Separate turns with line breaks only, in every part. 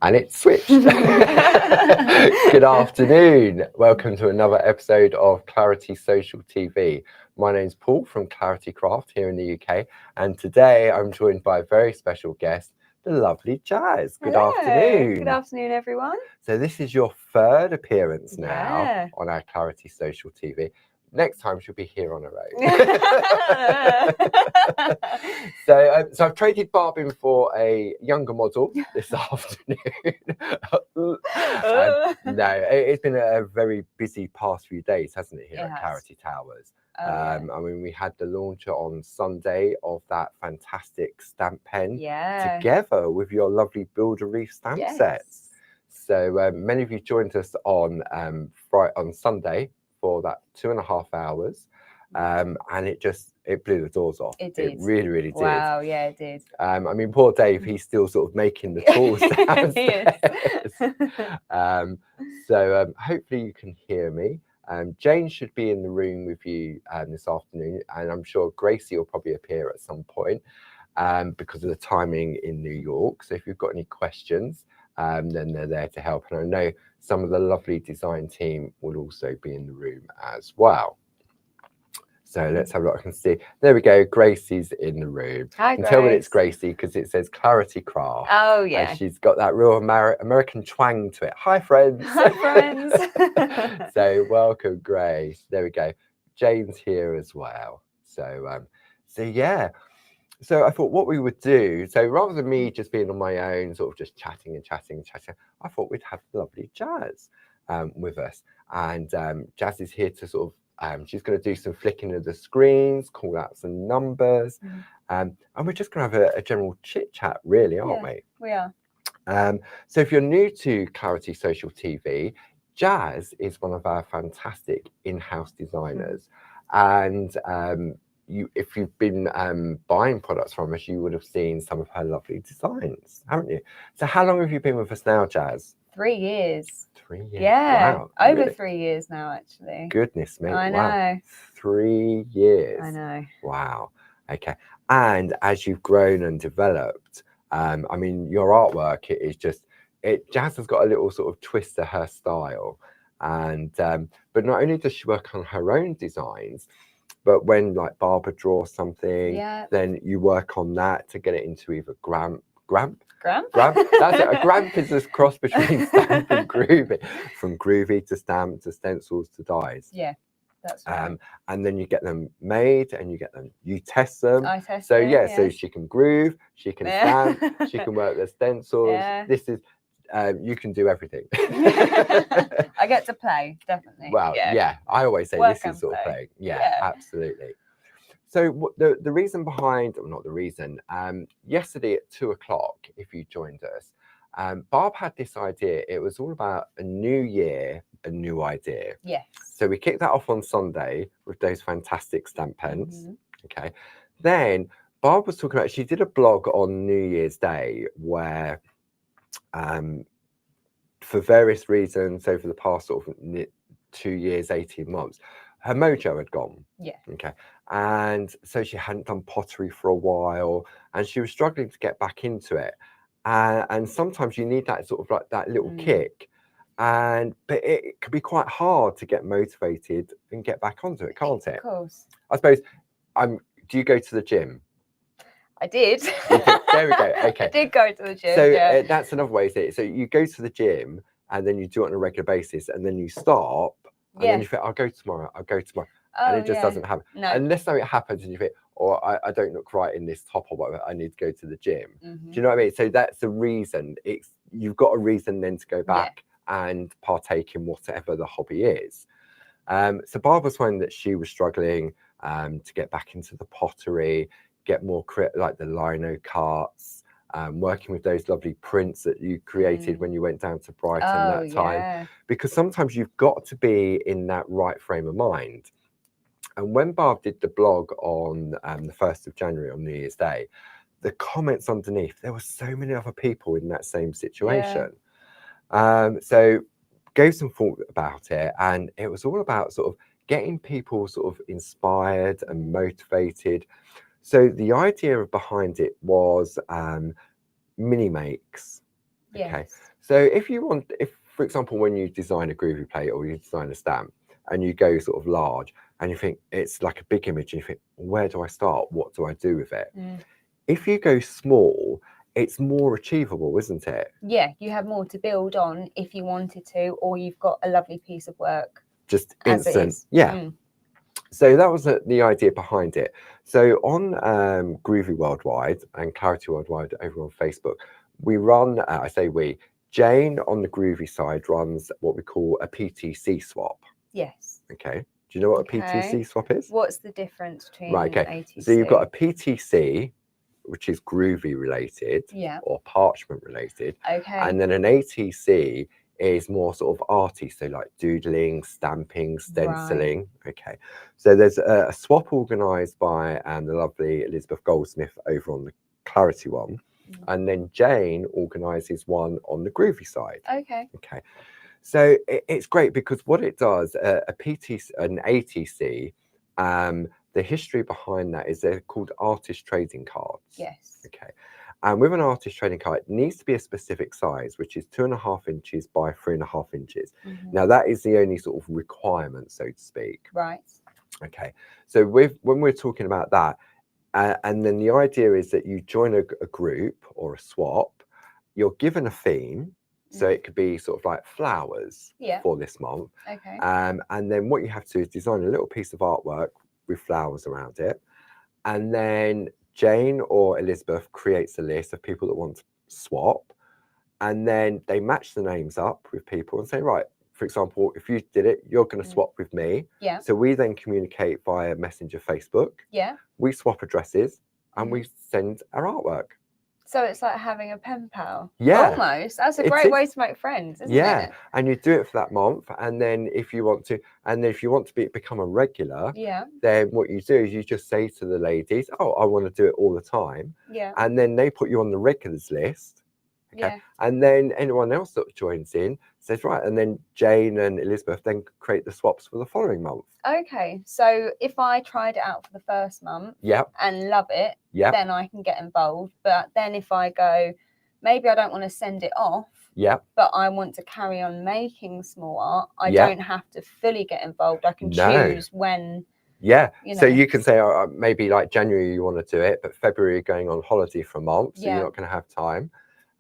And it's switched. Good afternoon. Welcome to another episode of Clarity Social TV. My name's Paul from Clarity Craft here in the UK. And today I'm joined by a very special guest, the lovely Jazz. Good afternoon.
Good afternoon, everyone.
So this is your third appearance now on our Clarity Social TV. Next time she'll be here on her own. So I've traded Barb in for a younger model this afternoon. No, it's been a very busy past few days, hasn't it, here at Clarity Towers? I mean, we had the launch on Sunday of that fantastic stamp pen together with your lovely Builder Reef stamp sets. So many of you joined us on Sunday for that 2.5 hours, and it blew the doors off. It did. It really did.
Wow, yeah, it did.
I mean, poor Dave, he's still sort of making the tools downstairs. So hopefully you can hear me. Jane should be in the room with you this afternoon, and I'm sure Gracie will probably appear at some point because of the timing in New York. So if you've got any questions, then they're there to help. And I know some of the lovely design team will also be in the room as well. So let's have a look. I can see. There we go. Gracie's in the room.
Hi,
you can tell when it's Gracie because it says Clarity Craft.
Oh, yeah.
And she's got that real American twang to it. Hi, friends.
Hi, friends.
So welcome, Grace. There we go. Jane's here as well. So yeah. So I thought what we would do, so rather than me just being on my own, sort of just chatting, I thought we'd have lovely Jazz with us. And Jazz is here to sort of, she's going to do some flicking of the screens, call out some numbers, and we're just going to have a general chit chat, really, aren't we?
We are.
So if you're new to Clarity Social TV, Jazz is one of our fantastic in-house designers, and if you've been buying products from us, you would have seen some of her lovely designs, haven't you? So how long have you been with us now, Jazz?
3 years.
3 years.
Yeah,
wow,
over
really?
3 years now, actually.
Goodness me.
I know.
Wow. 3 years.
I know.
Wow. Okay. And as you've grown and developed, I mean, your artwork Jazz has got a little sort of twist to her style. And but not only does she work on her own designs, but when like Barbara draws something, then you work on that to get it into either Gramp? That's it. A Gramp is this cross between stamp and Groovi. From Groovi to stamp to stencils to dies.
Yeah, that's right.
And then you get them made and you test them.
I test
so
them,
so she can groove, she can stamp, she can work the stencils. This is you can do everything.
I get to play, definitely.
Well, I always say this is sort of playing. Yeah, absolutely. So the reason behind, or not the reason, yesterday at 2:00, if you joined us, Barb had this idea. It was all about a new year, a new idea.
Yes.
So we kicked that off on Sunday with those fantastic stamp pens. Okay. Then Barb was talking about, she did a blog on New Year's Day where for various reasons over the past sort of 2 years, 18 months, her mojo had gone.
Yeah.
Okay. And so she hadn't done pottery for a while and she was struggling to get back into it. And sometimes you need that sort of like that little kick. But it can be quite hard to get motivated and get back onto it, can't it?
Of course.
I suppose, do you go to the gym?
I did.
There we go. Okay.
I did go to the gym.
So that's another way to say it. So you go to the gym and then you do it on a regular basis and then you stop and then you think, I'll go tomorrow. And it just doesn't happen. No. Unless something happens and you think, I don't look right in this top or whatever, I need to go to the gym. Do you know what I mean? So that's the reason. You've got a reason then to go back and partake in whatever the hobby is. So Barb was finding that she was struggling to get back into the pottery, get more like the lino carts, working with those lovely prints that you created when you went down to Brighton that time. Because sometimes you've got to be in that right frame of mind. And when Barb did the blog on the 1st of January on New Year's Day, the comments underneath, there were so many other people in that same situation. So gave some thought about it, and it was all about sort of getting people sort of inspired and motivated. So the idea behind it was mini makes.
Yes.
Okay. So if you want, for example, when you design a Groovi plate or you design a stamp and you go sort of large and you think it's like a big image and you think, where do I start? What do I do with it? If you go small, it's more achievable, isn't it?
Yeah, you have more to build on if you wanted to, or you've got a lovely piece of work.
Just instant. Yeah. So that was the idea behind it. So on Groovi Worldwide and Clarity Worldwide over on Facebook, we run, I say we, Jane on the Groovi side runs what we call a PTC swap.
Yes.
Okay. Do you know what a PTC swap is?
What's the difference between ATC?
So you've got a PTC, which is Groovi related or parchment related.
Okay.
And then an ATC is more sort of arty, so like doodling, stamping, stenciling. Right. Okay. So there's a swap organised by the lovely Elizabeth Goldsmith over on the Clarity one. And then Jane organises one on the Groovi side.
Okay.
Okay. So it's great because what it does, a PTC, an ATC, the history behind that is they're called artist trading cards.
Yes.
Okay. And with an artist trading card, it needs to be a specific size, which is 2.5 inches by 3.5 inches. Now, that is the only sort of requirement, so to speak.
Right.
Okay. So when we're talking about that, and then the idea is that you join a group or a swap, you're given a theme. So it could be sort of like flowers for this month.
Okay.
And then what you have to do is design a little piece of artwork with flowers around it. And then Jane or Elizabeth creates a list of people that want to swap. And then they match the names up with people and say, right, for example, if you did it, you're going to swap with me.
Yeah.
So we then communicate via Messenger Facebook.
Yeah.
We swap addresses and we send our artwork.
So it's like having a pen pal.
Yeah.
Almost. That's a great way to make friends, isn't it?
Yeah. And you do it for that month. And then if you want to, become a regular, then what you do is you just say to the ladies, oh, I want to do it all the time.
Yeah.
And then they put you on the regulars list. Okay.
Yeah.
And then anyone else that joins in says, right. And then Jane and Elizabeth then create the swaps for the following month.
Okay. So if I tried it out for the first month and love it, then I can get involved. But then if I go, maybe I don't want to send it off, but I want to carry on making small art, I don't have to fully get involved. I can choose when.
Yeah. So you can say, maybe like January you want to do it, but February you're going on holiday for a month, so you're not going to have time.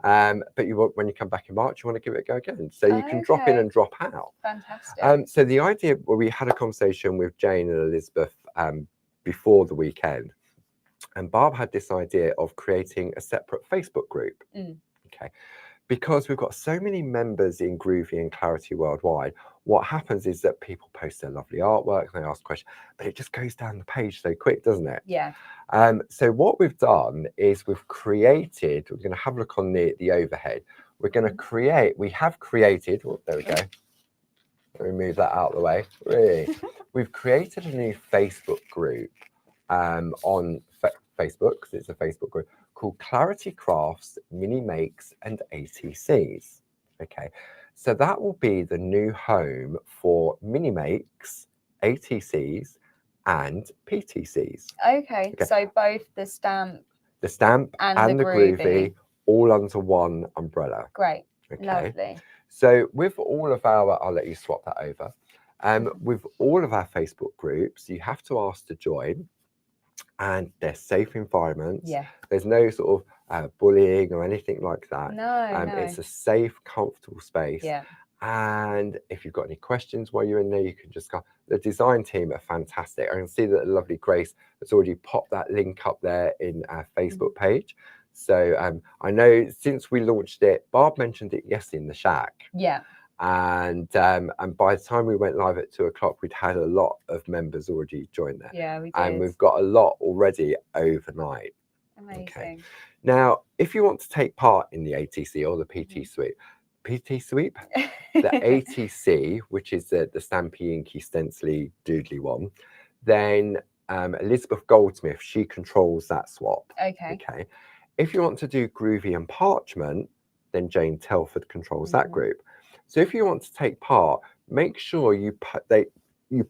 But when you come back in March, you want to give it a go again. So you can drop in and drop out.
Fantastic.
So the idea, we had a conversation with Jane and Elizabeth before the weekend, and Barb had this idea of creating a separate Facebook group. Okay. Because we've got so many members in Groovi and Clarity Worldwide, what happens is that people post their lovely artwork, they ask questions, but it just goes down the page so quick, doesn't it?
Yeah.
So what we've done is we're going to have a look on the overhead. We're going to create, oh, there we go. Let me move that out of the way. Really. We've created a new Facebook group on Facebook, because it's a Facebook group, called Clarity Crafts, Mini Makes and ATCs. Okay, so that will be the new home for Mini Makes, ATCs and PTCs.
Okay, so both the stamp
and the Groovi all under one umbrella.
Great. Okay. Lovely.
So with all of I'll let you swap that over. With all of our Facebook groups, you have to ask to join, and they're safe environments.
Yeah.
There's no sort of bullying or anything like that.
No.
It's a safe, comfortable space.
Yeah.
And if you've got any questions while you're in there, you can just go. The design team are fantastic. I can see that the lovely Grace has already popped that link up there in our Facebook page. So I know since we launched it, Barb mentioned it yesterday in the shack.
Yeah.
And by the time we went live at 2 o'clock, we'd had a lot of members already join there.
Yeah, we did.
And we've got a lot already overnight.
Amazing. Okay.
Now, if you want to take part in the ATC or the PT sweep, the ATC, which is the Stampy, Inky, Stencily, Doodly one, then Elizabeth Goldsmith, she controls that swap. Okay. If you want to do Groovi and Parchment, then Jane Telford controls that group. So if you want to take part, make sure you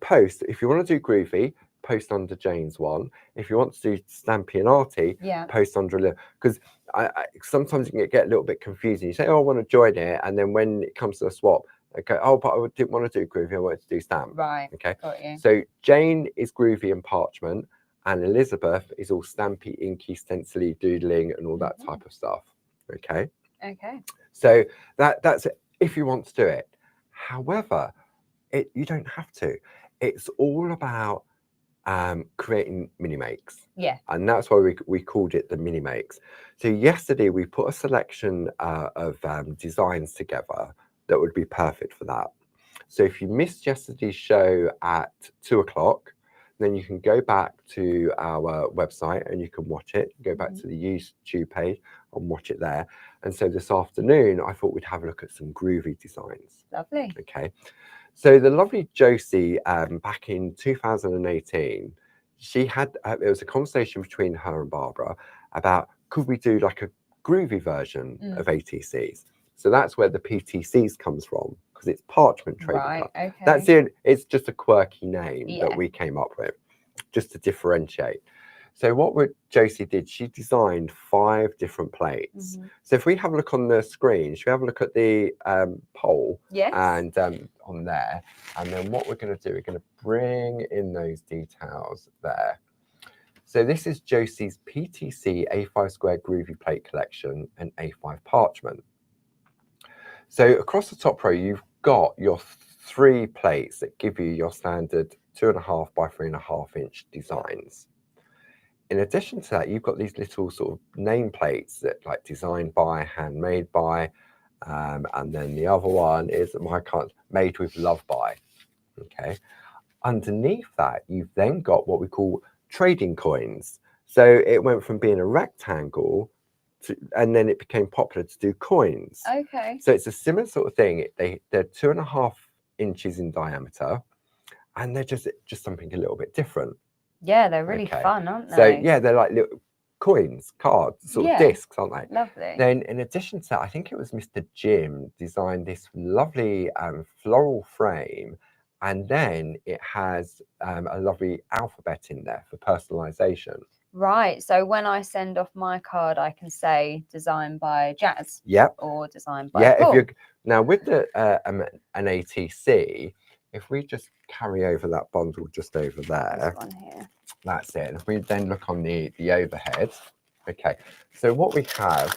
post. If you want to do Groovi, post under Jane's one. If you want to do Stampy and Arty, post under a little. Because sometimes you can get a little bit confusing. You say, oh, I want to join it. And then when it comes to a swap, okay, oh, but I didn't want to do Groovi, I wanted to do stamp.
Right.
Okay.
Got you.
So Jane is Groovi and parchment, and Elizabeth is all stampy, inky, stencily, doodling, and all that type of stuff. Okay.
Okay.
So that's it, if you want to do it. However, you don't have to. It's all about creating mini makes.
Yeah.
And that's why we called it the mini makes. So yesterday we put a selection of designs together that would be perfect for that. So if you missed yesterday's show at 2 o'clock, then you can go back to our website and you can watch it. Go back to the YouTube page and watch it there. And so this afternoon, I thought we'd have a look at some Groovi designs.
Lovely.
Okay. So the lovely Josie, back in 2018, she had, it was a conversation between her and Barbara about, could we do like a Groovi version of ATCs? So that's where the PTCs comes from, because it's parchment trading card.
Okay.
That's it. It's just a quirky name that we came up with, just to differentiate. So what Josie did, she designed 5 different plates. So if we have a look on the screen, should we have a look at the poll?
Yes.
And on there, and then what we're going to do, we're going to bring in those details there. So this is Josie's PTC A5 square Groovi plate collection and A5 parchment. So across the top row, you've got your 3 plates that give you your standard 2.5 by 3.5 inch designs. In addition to that, you've got these little sort of name plates that like designed by, handmade by, and then the other one is made with love by. Okay. Underneath that, you've then got what we call trading coins. So it went from being a rectangle and then it became popular to do coins.
Okay.
So it's a similar sort of thing. They're 2.5 inches in diameter, and they're just something a little bit different.
Yeah, they're really fun, aren't they?
So yeah, they're like little coins, cards, sort of discs, aren't they?
Lovely.
Then in addition to that, I think it was Mr. Jim designed this lovely floral frame, and then it has a lovely alphabet in there for personalization.
Right. So when I send off my card, I can say designed by Jazz.
Yep.
Or designed by Paul.
If you're now with the an ATC, if we just carry over that bundle just over there.
This one here.
That's it. If we then look on the overhead, okay. So what we have,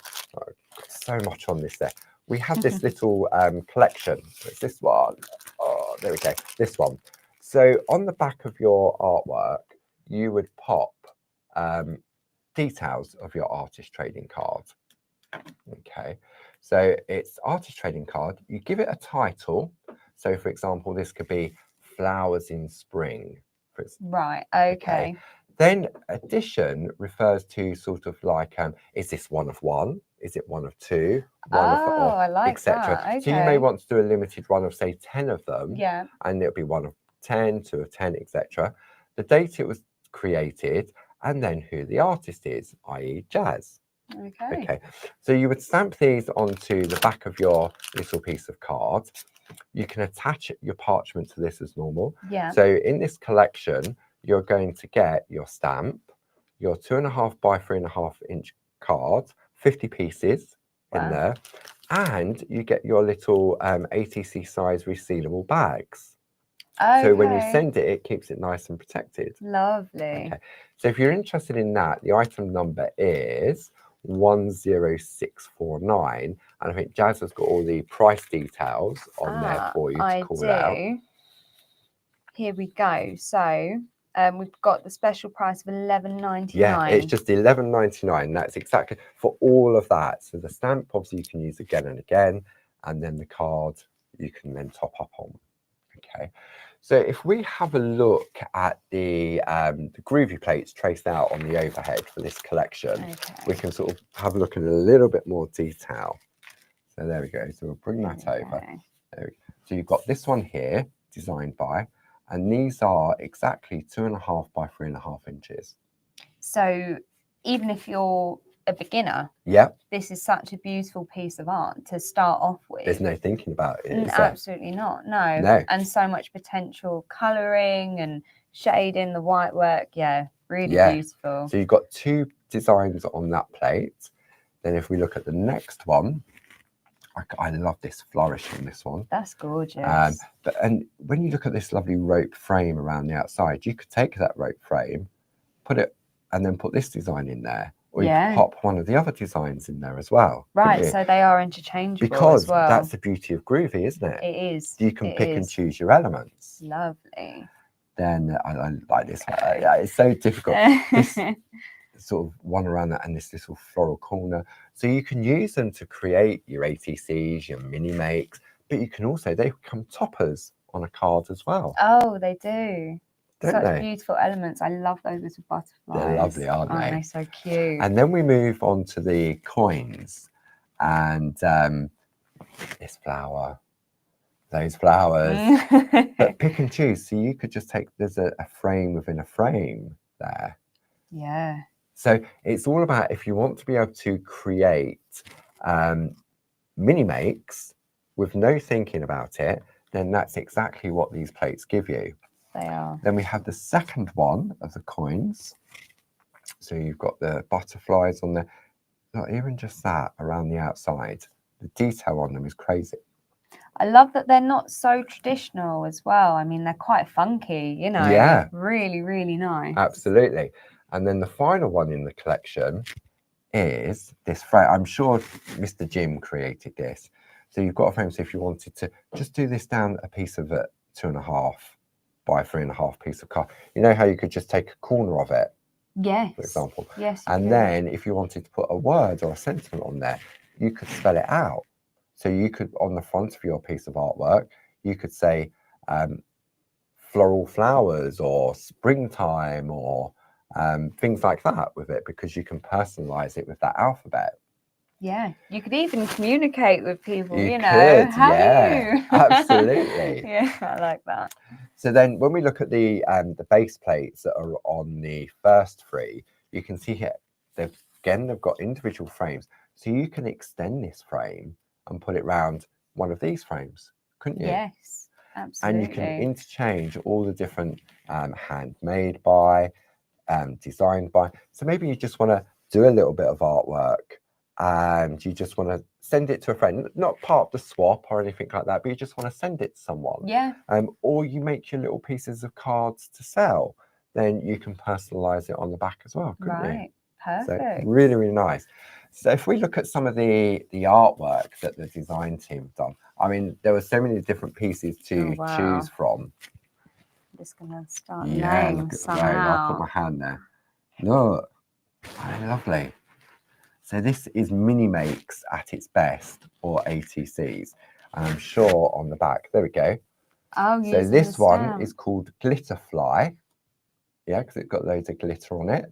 so much on this there. We have this little collection. It's this one. Oh, there we go. This one. So on the back of your artwork, you would pop details of your artist trading card. Okay. So it's artist trading card. You give it a title. So for example, this could be Flowers in Spring.
Right. Okay.
Then addition refers to sort of like, is this one of one? Is it one of two?
I like
etc.
that. Okay.
So you may want to do a limited run of say 10 of them.
Yeah.
And it'll be 1 of 10, 2 of 10, etc. The date it was created, and then who the artist is, i.e. Jazz. Okay. So you would stamp these onto the back of your little piece of card. You can attach your parchment to this as normal.
Yeah.
So in this collection, you're going to get your stamp, your 2.5 by 3.5 inch card, 50 pieces in there, and you get your little ATC size resealable bags. Okay. So when you send it, it keeps it nice and protected.
Lovely.
Okay. So if you're interested in that, the item number is 10649, and I think Jazz has got all the price details on there for you to call it out.
Here we go. So we've got the special price of $11.99.
Yeah, it's just $11.99. That's exactly for all of that. So the stamp, obviously, you can use again and again, and then the card you can then top up on. Okay. So if we have a look at the Groovi plates traced out on the overhead for this collection, we can sort of have a look in a little bit more detail. So there we go. So we'll bring that over. There we go. So you've got this one here, designed by, and these are exactly 2.5 by 3.5 inches.
So even if you're a beginner, this is such a beautiful piece of art to start off with.
There's no thinking about it.
Absolutely not. No. And so much potential colouring and shading, the white work. Yeah, really beautiful.
So you've got 2 designs on that plate. Then if we look at the next one, I love this flourish on this one.
That's gorgeous.
And when you look at this lovely rope frame around the outside, you could take that rope frame, put it, and then put this design in there. Or you could pop one of the other designs in there as well.
Right, so they are interchangeable
because
as well.
That's the beauty of Groovi, isn't it?
It is.
You can pick and choose your elements.
Lovely.
Then I like this one. It's so difficult. This sort of one around that and this little floral corner. So you can use them to create your ATCs, your mini makes, but you can also, they become toppers on a card as well.
Oh, they do.
Don't
Such beautiful elements. I love those little butterflies.
They're lovely, aren't they?
Aren't they so cute?
And then we move on to the coins and this flower, those flowers, but pick and choose. So you could just take, there's a frame within a frame there.
Yeah.
So it's all about, if you want to be able to create mini makes with no thinking about it, then that's exactly what these plates give you.
They are.
Then we have the second one of the coins. So you've got the butterflies on there. Not even just that around the outside. The detail on them is crazy.
I love that they're not so traditional as well. I mean, they're quite funky, you know.
Yeah.
Really, really nice.
Absolutely. And then the final one in the collection is this frame. I'm sure Mr. Jim created this. So you've got a frame. So if you wanted to just do this down a piece of it, 2.5 by 3.5 piece of card. You know how you could just take a corner of it?
Yes.
For example.
Yes.
And then if you wanted to put a word or a sentiment on there, you could spell it out. So you could, on the front of your piece of artwork, you could say floral flowers or springtime or things like that with it, because you can personalize it with that alphabet.
Yeah, you could even communicate with people, you know.
Could,
How
yeah,
are you?
absolutely.
Yeah, I like that.
So then when we look at the base plates that are on the first three, you can see here, they've got individual frames. So you can extend this frame and put it round one of these frames, couldn't you?
Yes, absolutely.
And you can interchange all the different handmade by, designed by. So maybe you just want to do a little bit of artwork and you just want to send it to a friend, not part of the swap or anything like that, but you just want to send it to someone.
Yeah.
Or you make your little pieces of cards to sell, then you can personalize it on the back as well, couldn't you?
Right, perfect.
So really, really nice. So if we look at some of the artwork that the design team have done, I mean, there were so many different pieces to choose from.
I'm just going to start laying some out.
I'll put my hand there. Look, oh, lovely. So this is mini makes at its best, or ATCs. And I'm sure on the back, there we go.
Oh,
so this one is called Glitter Fly. Yeah, because it's got loads of glitter on it.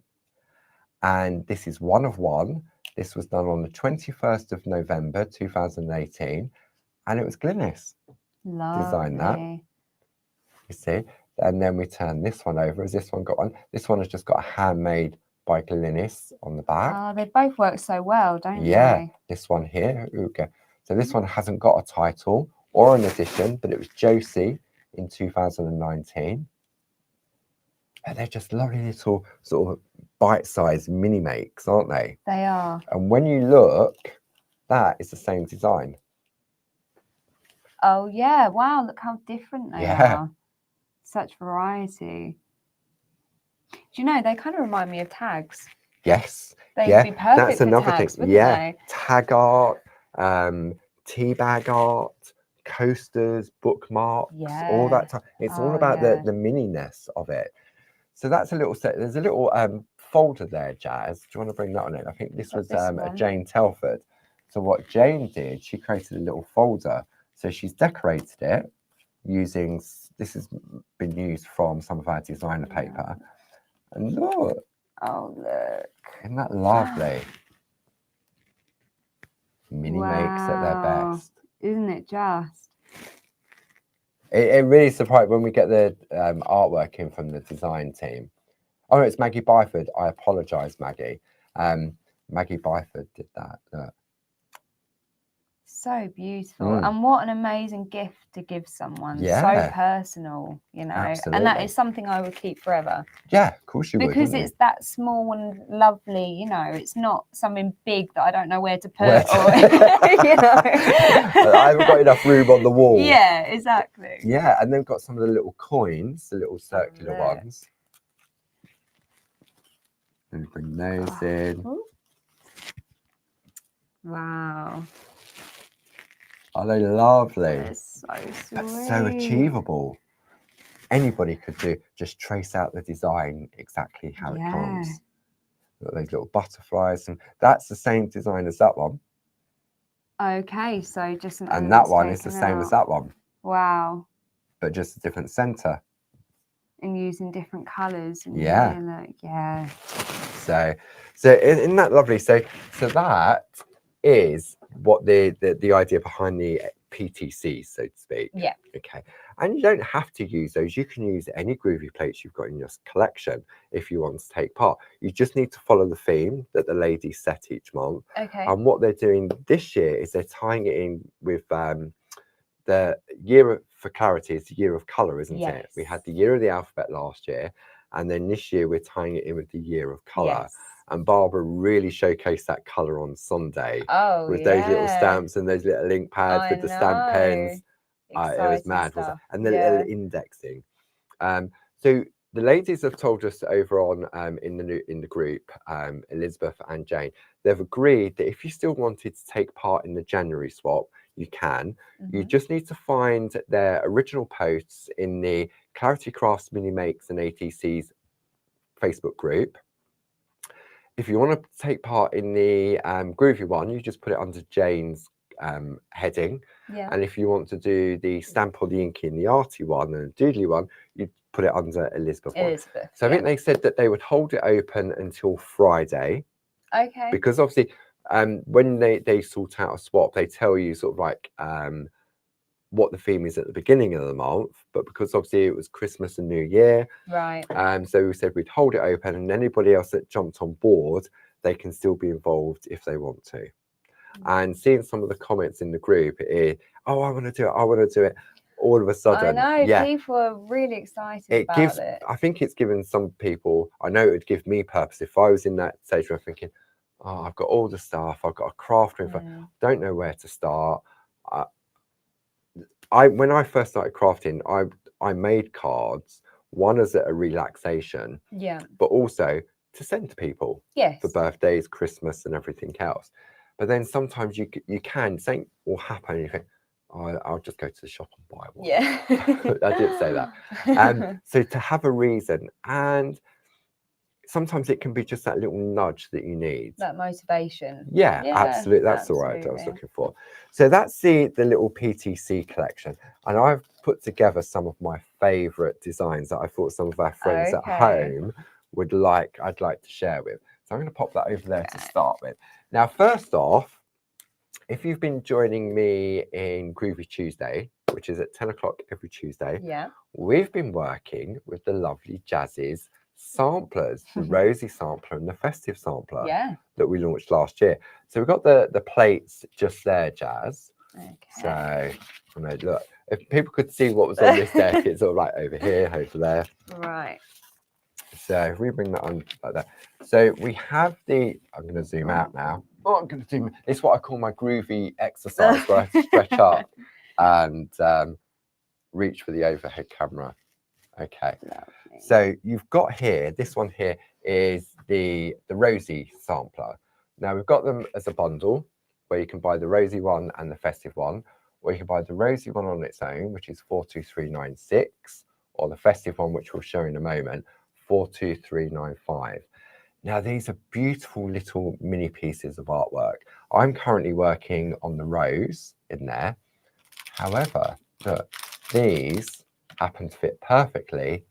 And this is one of one. This was done on the 21st of November, 2018. And it was Glynis. Designed that. You see? And then we turn this one over. Has this one got one? This one has just got a handmade by Glynis on the back.
Oh, they both work so well, don't they?
Yeah, this one here. Okay. So this one hasn't got a title or an edition, but it was Josie in 2019. And they're just lovely little sort of bite-sized mini makes, aren't they?
They are.
And when you look, that is the same design.
Oh, yeah. Wow, look how different they are. Such variety. Do you know, they kind of remind me of tags.
Yes.
They'd be perfect
that's another
tags,
thing. They? Tag art, tea bag art, coasters, bookmarks, all that time. It's all about the mininess of it. So that's a little set. There's a little folder there, Jazz. Do you want to bring that on in? I think this was a Jane Telford. So what Jane did, she created a little folder. So she's decorated it using, this has been used from some of our designer paper. And look.
Oh, look.
Isn't that lovely? Mini makes at their best.
Isn't it just?
It really surprised when we get the artwork in from the design team. Oh, no, it's Maggie Byford. I apologise, Maggie. Maggie Byford did that. Look.
so beautiful. And what an amazing gift to give someone. So personal, you know. Absolutely. And that is something I would keep forever.
Yeah, of course you would.
Because it's that small and lovely, you know, it's not something big that I don't know where to put. Or, you know.
I haven't got enough room on the wall.
Yeah, exactly.
Yeah, and then got some of the little coins, the little circular ones. And bring those in.
Wow.
Are they lovely?
They're so sweet.
But so achievable. Anybody could just trace out the design exactly how it comes. Got those little butterflies, and that's the same design as that one.
Okay, so just
and that one is the same as that one.
Wow.
But just a different center.
And using different colours.
Yeah.
Yeah.
So isn't that lovely? So that is what the idea behind the PTC, so to speak.
Yeah.
Okay. And you don't have to use those. You can use any Groovi plates you've got in your collection if you want to take part. You just need to follow the theme that the ladies set each month.
Okay.
And what they're doing this year is they're tying it in with the year for clarity is the year of colour, isn't it? We had the year of the alphabet last year, and then this year we're tying it in with the year of colour.
Yes.
And Barbara really showcased that colour on Sunday with those little stamps and those little ink pads with the stamp pens. It was mad, wasn't it? And the little indexing. So the ladies have told us over on in the group, Elizabeth and Jane, they've agreed that if you still wanted to take part in the January swap, you can. You just need to find their original posts in the Clarity Crafts Mini Makes and ATC's Facebook group. If you want to take part in the Groovi one, you just put it under Jane's heading.
Yeah.
And if you want to do the stamp or the inky in the arty one and the doodly one, you put it under Elizabeth one. So I think they said that they would hold it open until Friday.
Okay.
Because obviously when they sort out a swap, they tell you sort of like what the theme is at the beginning of the month, but because obviously it was Christmas and New Year,
right?
So we said we'd hold it open, and anybody else that jumped on board, they can still be involved if they want to. And seeing some of the comments in the group, oh, I want to do it, I want to do it. All of a sudden,
I know people are really excited about it.
I think it's given some people. I know it would give me purpose if I was in that stage where I'm thinking, oh, I've got all the stuff, I've got a craft room, don't know where to start. When I first started crafting, I made cards, one as a relaxation, but also to send to people for birthdays, Christmas, and everything else. But then sometimes you can, something will happen, and you think, oh, I'll just go to the shop and buy one.
Yeah,
I did say that. So to have a reason, and sometimes it can be just that little nudge that you need.
That motivation.
Yeah, absolutely. That's the word I was looking for. So that's the little PTC collection. And I've put together some of my favourite designs that I thought some of our friends at home would I'd like to share with. So I'm going to pop that over there to start with. Now, first off, if you've been joining me in Groovi Tuesday, which is at 10 o'clock every Tuesday, we've been working with the lovely Jazz's samplers, the Rosie sampler and the festive sampler that we launched last year. So we've got the plates just there, Jazz. So look, if people could see what was on this deck, it's all right over here, over there.
Right.
So if we bring that on like that. So we have I'm going to zoom out now. Oh, I'm going to zoom. It's what I call my Groovi exercise, where I stretch up and reach for the overhead camera. Okay. Lovely. So you've got here, this one here is the Rosie sampler. Now we've got them as a bundle where you can buy the Rosie one and the festive one, or you can buy the Rosie one on its own, which is 42396, or the festive one, which we'll show in a moment, 42395. Now these are beautiful little mini pieces of artwork. I'm currently working on the rose in there. However, look, these happen to fit perfectly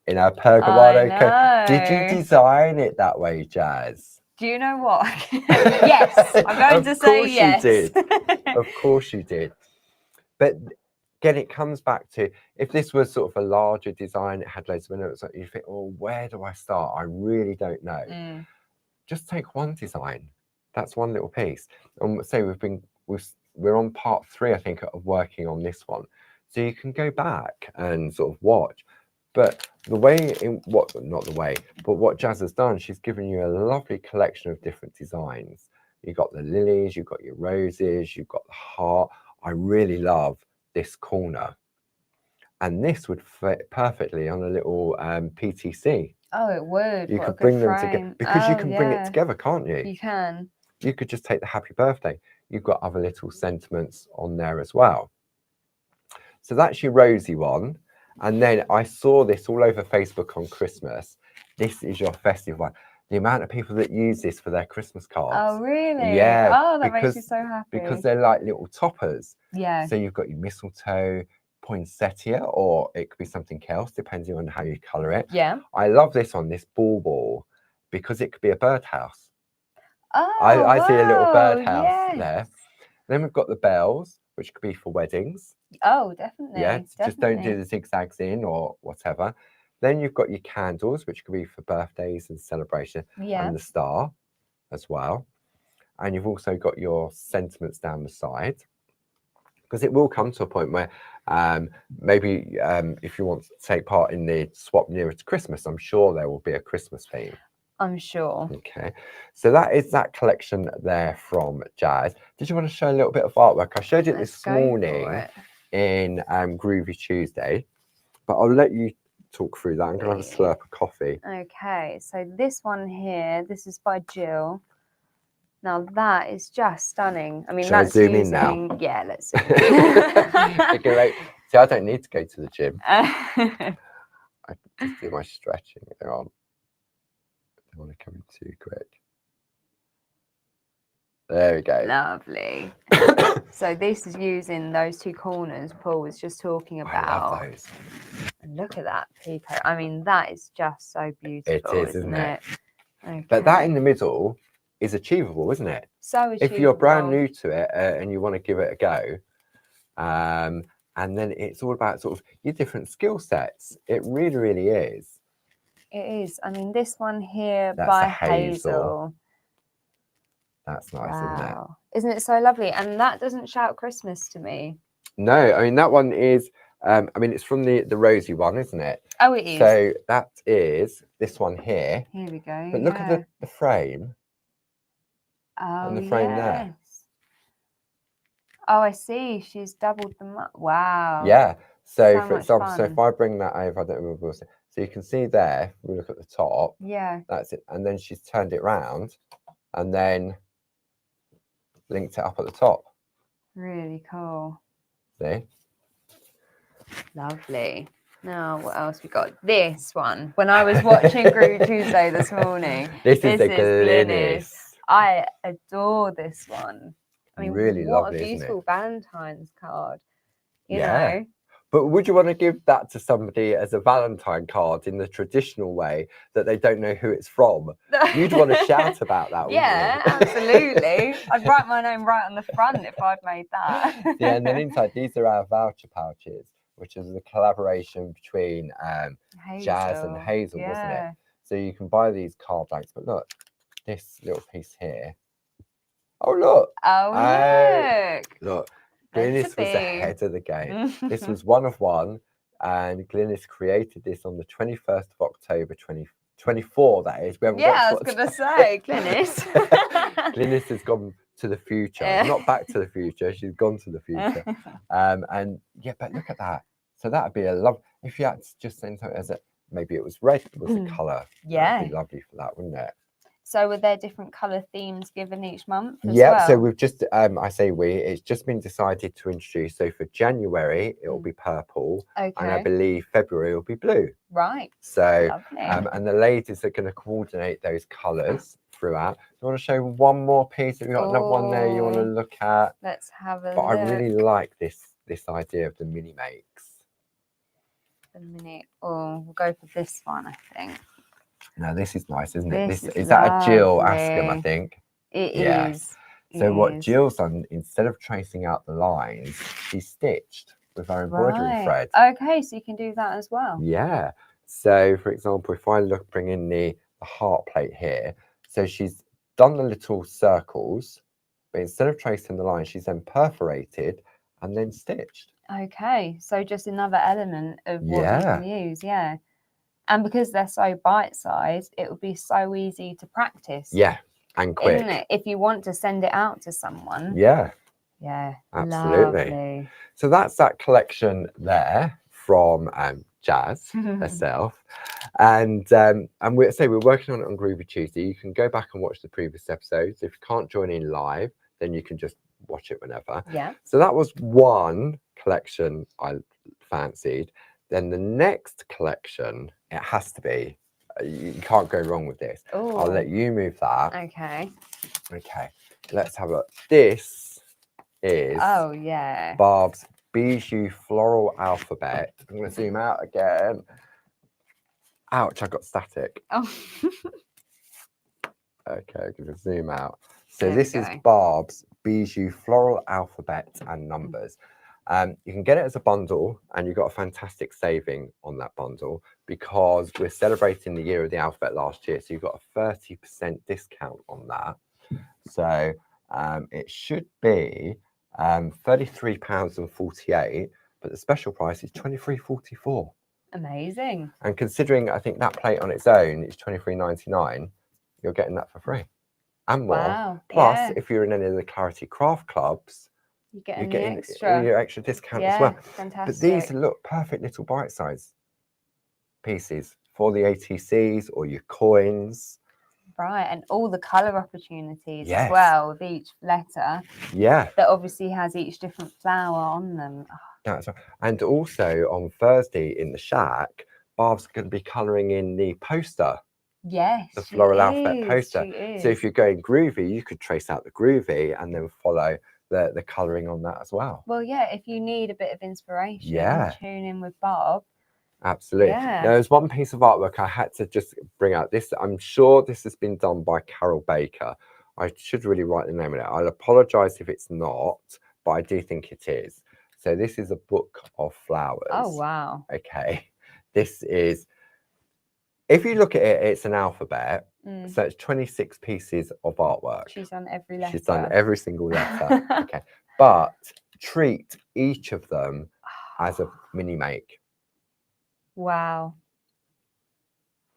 in our pergamano coat. Did you design it that way, Jazz?
Do you know what? Yes, I'm going to say yes.
Of course you did. Of course you did. But again, it comes back to, if this was sort of a larger design, it had loads of minutes, you think, oh, where do I start? I really don't know. Just take one design. That's one little piece. And say we've we're on part 3, I think, of working on this one. So you can go back and sort of watch. But the way what Jazz has done, she's given you a lovely collection of different designs. You've got the lilies, you've got your roses, you've got the heart. I really love this corner. And this would fit perfectly on a little PTC.
Oh, it would.
You could bring them together because you can bring it together, can't you?
You can.
You could just take the happy birthday. You've got other little sentiments on there as well. So that's your Rosie one. And then I saw this all over Facebook on Christmas. This is your festive one. The amount of people that use this for their Christmas cards.
Oh, really?
Yeah.
Oh, that makes me so happy.
Because they're like little toppers.
Yeah.
So you've got your mistletoe, poinsettia, or it could be something else, depending on how you colour it.
Yeah.
I love this one, this ball, because it could be a birdhouse.
Oh,
I see a little birdhouse there. Then we've got the bells, which could be for weddings.
Oh, definitely.
Yeah,
definitely.
Just don't do the zigzags in or whatever. Then you've got your candles, which could be for birthdays and celebration, and the star as well. And you've also got your sentiments down the side, because it will come to a point where maybe if you want to take part in the swap nearer to Christmas, I'm sure there will be a Christmas theme.
I'm sure.
Okay, so that is that collection there from Jazz. Did you want to show a little bit of artwork? I showed it this morning in Groovi Tuesday, but I'll let you talk through that. I'm going to have a slurp of coffee.
Okay, so this one here, this is by Jill. Now that is just stunning. I mean,
Shall
that's
I zoom in now?
Yeah, let's zoom in.
Okay, see, I don't need to go to the gym. I can just do my stretching. Hang on. I don't want to come in too quick. There we go.
Lovely. So this is using those two corners Paul was just talking about.
I love those.
And look at that peacoat. I mean, that is just so beautiful.
It is, isn't it?
Okay.
But that in the middle is achievable, isn't it?
So achievable.
If you're brand new to it and you want to give it a go, and then it's all about sort of your different skill sets. It really, really is.
It is. I mean, this one here
That's
by
a hazel. That's nice,
wow. Isn't it so lovely? And that doesn't shout Christmas to me.
No, I mean, that one is, I mean, it's from the Rosie one, isn't it?
Oh, it is.
So that is this one here.
Here we go.
But look at the frame.
Oh,
and the frame there.
Oh, I see. She's doubled them up. Wow.
Yeah. So for example, so if I bring that over, I don't remember what. So you can see there, we look at the top.
Yeah.
That's it. And then she's turned it round and then linked it up at the top.
Really cool.
See?
Lovely. Now, what else we got? This one. When I was watching Groovi Tuesday this morning.
This is the Glynis.
I adore this one. I mean,
really
what
lovely,
a beautiful Valentine's card. You
yeah.
know?
But would you want to give that to somebody as a Valentine card in the traditional way that they don't know who it's from? You'd want to shout about that, wouldn't
you? Absolutely. I'd write my name right on the front if I'd made that.
Yeah, and then inside, these are our voucher pouches, which is a collaboration between Jazz and Hazel, wasn't it? So you can buy these card blanks, but look, this little piece here. Oh, look.
Oh, look.
Look. Glynis was ahead of the game. This was one of one, and Glynis created this on the 21st of October 2024. That is. We haven't got
I was going to say, Glynis.
Glynis has gone to the future, not back to the future. She's gone to the future. And yeah, but look at that. So that would be a love. If you had to just send something as maybe it was red, was the colour.
Yeah,
that'd be lovely for that, wouldn't it?
So were there different colour themes given each month as
well? So we've just, it's just been decided to introduce. So for January, it will be purple. Okay. And I believe February will be blue.
Right.
So, and the ladies are going to coordinate those colours throughout. Do you want to show one more piece? Have you got another one there you want to look at?
Let's have a look.
But I really like this idea of the mini makes.
We'll go for this one, I think.
Now this is nice, isn't it? This is that a Jill Askham, I think.
It is.
So what Jill's done, instead of tracing out the lines, she stitched with her embroidery thread.
Okay, so you can do that as well.
Yeah. So for example, if I bring in the heart plate here, so she's done the little circles but instead of tracing the line, she's then perforated and then stitched.
Okay, so just another element of what you can use, and because they're so bite-sized, it would be so easy to practice.
Yeah, and quick.
Isn't it? If you want to send it out to someone.
Yeah.
Yeah,
absolutely.
Lovely.
So that's that collection there from Jazz herself, and we're working on it on Groovi Tuesday. You can go back and watch the previous episodes. If you can't join in live, then you can just watch it whenever.
Yeah.
So that was one collection I fancied. Then the next collection, it has to be. You can't go wrong with this.
Ooh.
I'll let you move that.
Okay.
Okay. Let's have a. This is Barb's Bijou Floral Alphabet. I'm going to zoom out again. Ouch, I got static.
Oh.
Okay, I'm going to zoom out. So this is Barb's Bijou Floral Alphabet and Numbers. You can get it as a bundle, and you've got a fantastic saving on that bundle because we're celebrating the year of the alphabet last year. So you've got a 30% discount on that. So it should be £33.48, but the special price is £23.44.
Amazing.
And considering I think that plate on its own is £23.99, you're getting that for free and more.
Wow.
Plus, if you're in any of the Clarity Craft clubs,
you're getting
your extra discount as well.
Fantastic.
But these look perfect little bite-sized pieces for the ATCs or your coins.
Right, and all the colour opportunities as well with each letter.
Yeah.
That obviously has each different flower on them. Oh.
That's right. And also on Thursday in the shack, Barb's going to be colouring in the poster.
Yes,
the floral alphabet poster. So if you're going Groovi, you could trace out the Groovi and then follow the colouring on that as well.
Well, yeah, if you need a bit of inspiration, tune in with Barb.
Absolutely.
Yeah.
Now, there's one piece of artwork I had to just bring out. This, I'm sure this has been done by Carol Baker. I should really write the name of it. I'll apologise if it's not, but I do think it is. So this is a book of flowers.
Oh, wow.
Okay. This is, if you look at it, it's an alphabet. So it's 26 pieces of artwork.
She's done every letter.
She's done every single letter. Okay. But treat each of them as a mini make.
Wow.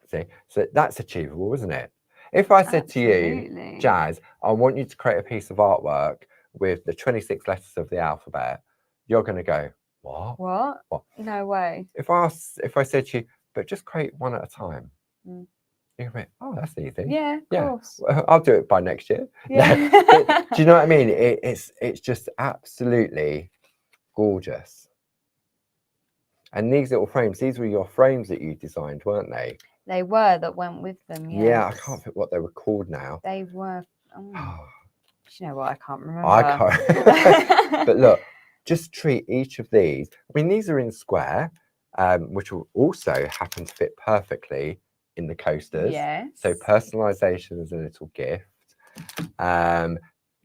See, so that's achievable, isn't it? If I said to you, Jazz, I want you to create a piece of artwork with the 26 letters of the alphabet, you're going to go, what?
What? No way.
If I said to you, but just create one at a time, you're going to be, oh, that's easy.
Yeah, of course.
Well, I'll do it by next year.
Yeah.
But, do you know what I mean? It's just absolutely gorgeous. And these little frames, these were your frames that you designed, weren't they?
They were, that went with them, yes.
Yeah, I can't think what they were called now.
They were, do you know what, I can't remember.
I can't. But look, just treat each of these. I mean, these are in square, which will also happen to fit perfectly in the coasters.
Yes.
So personalisation is a little gift.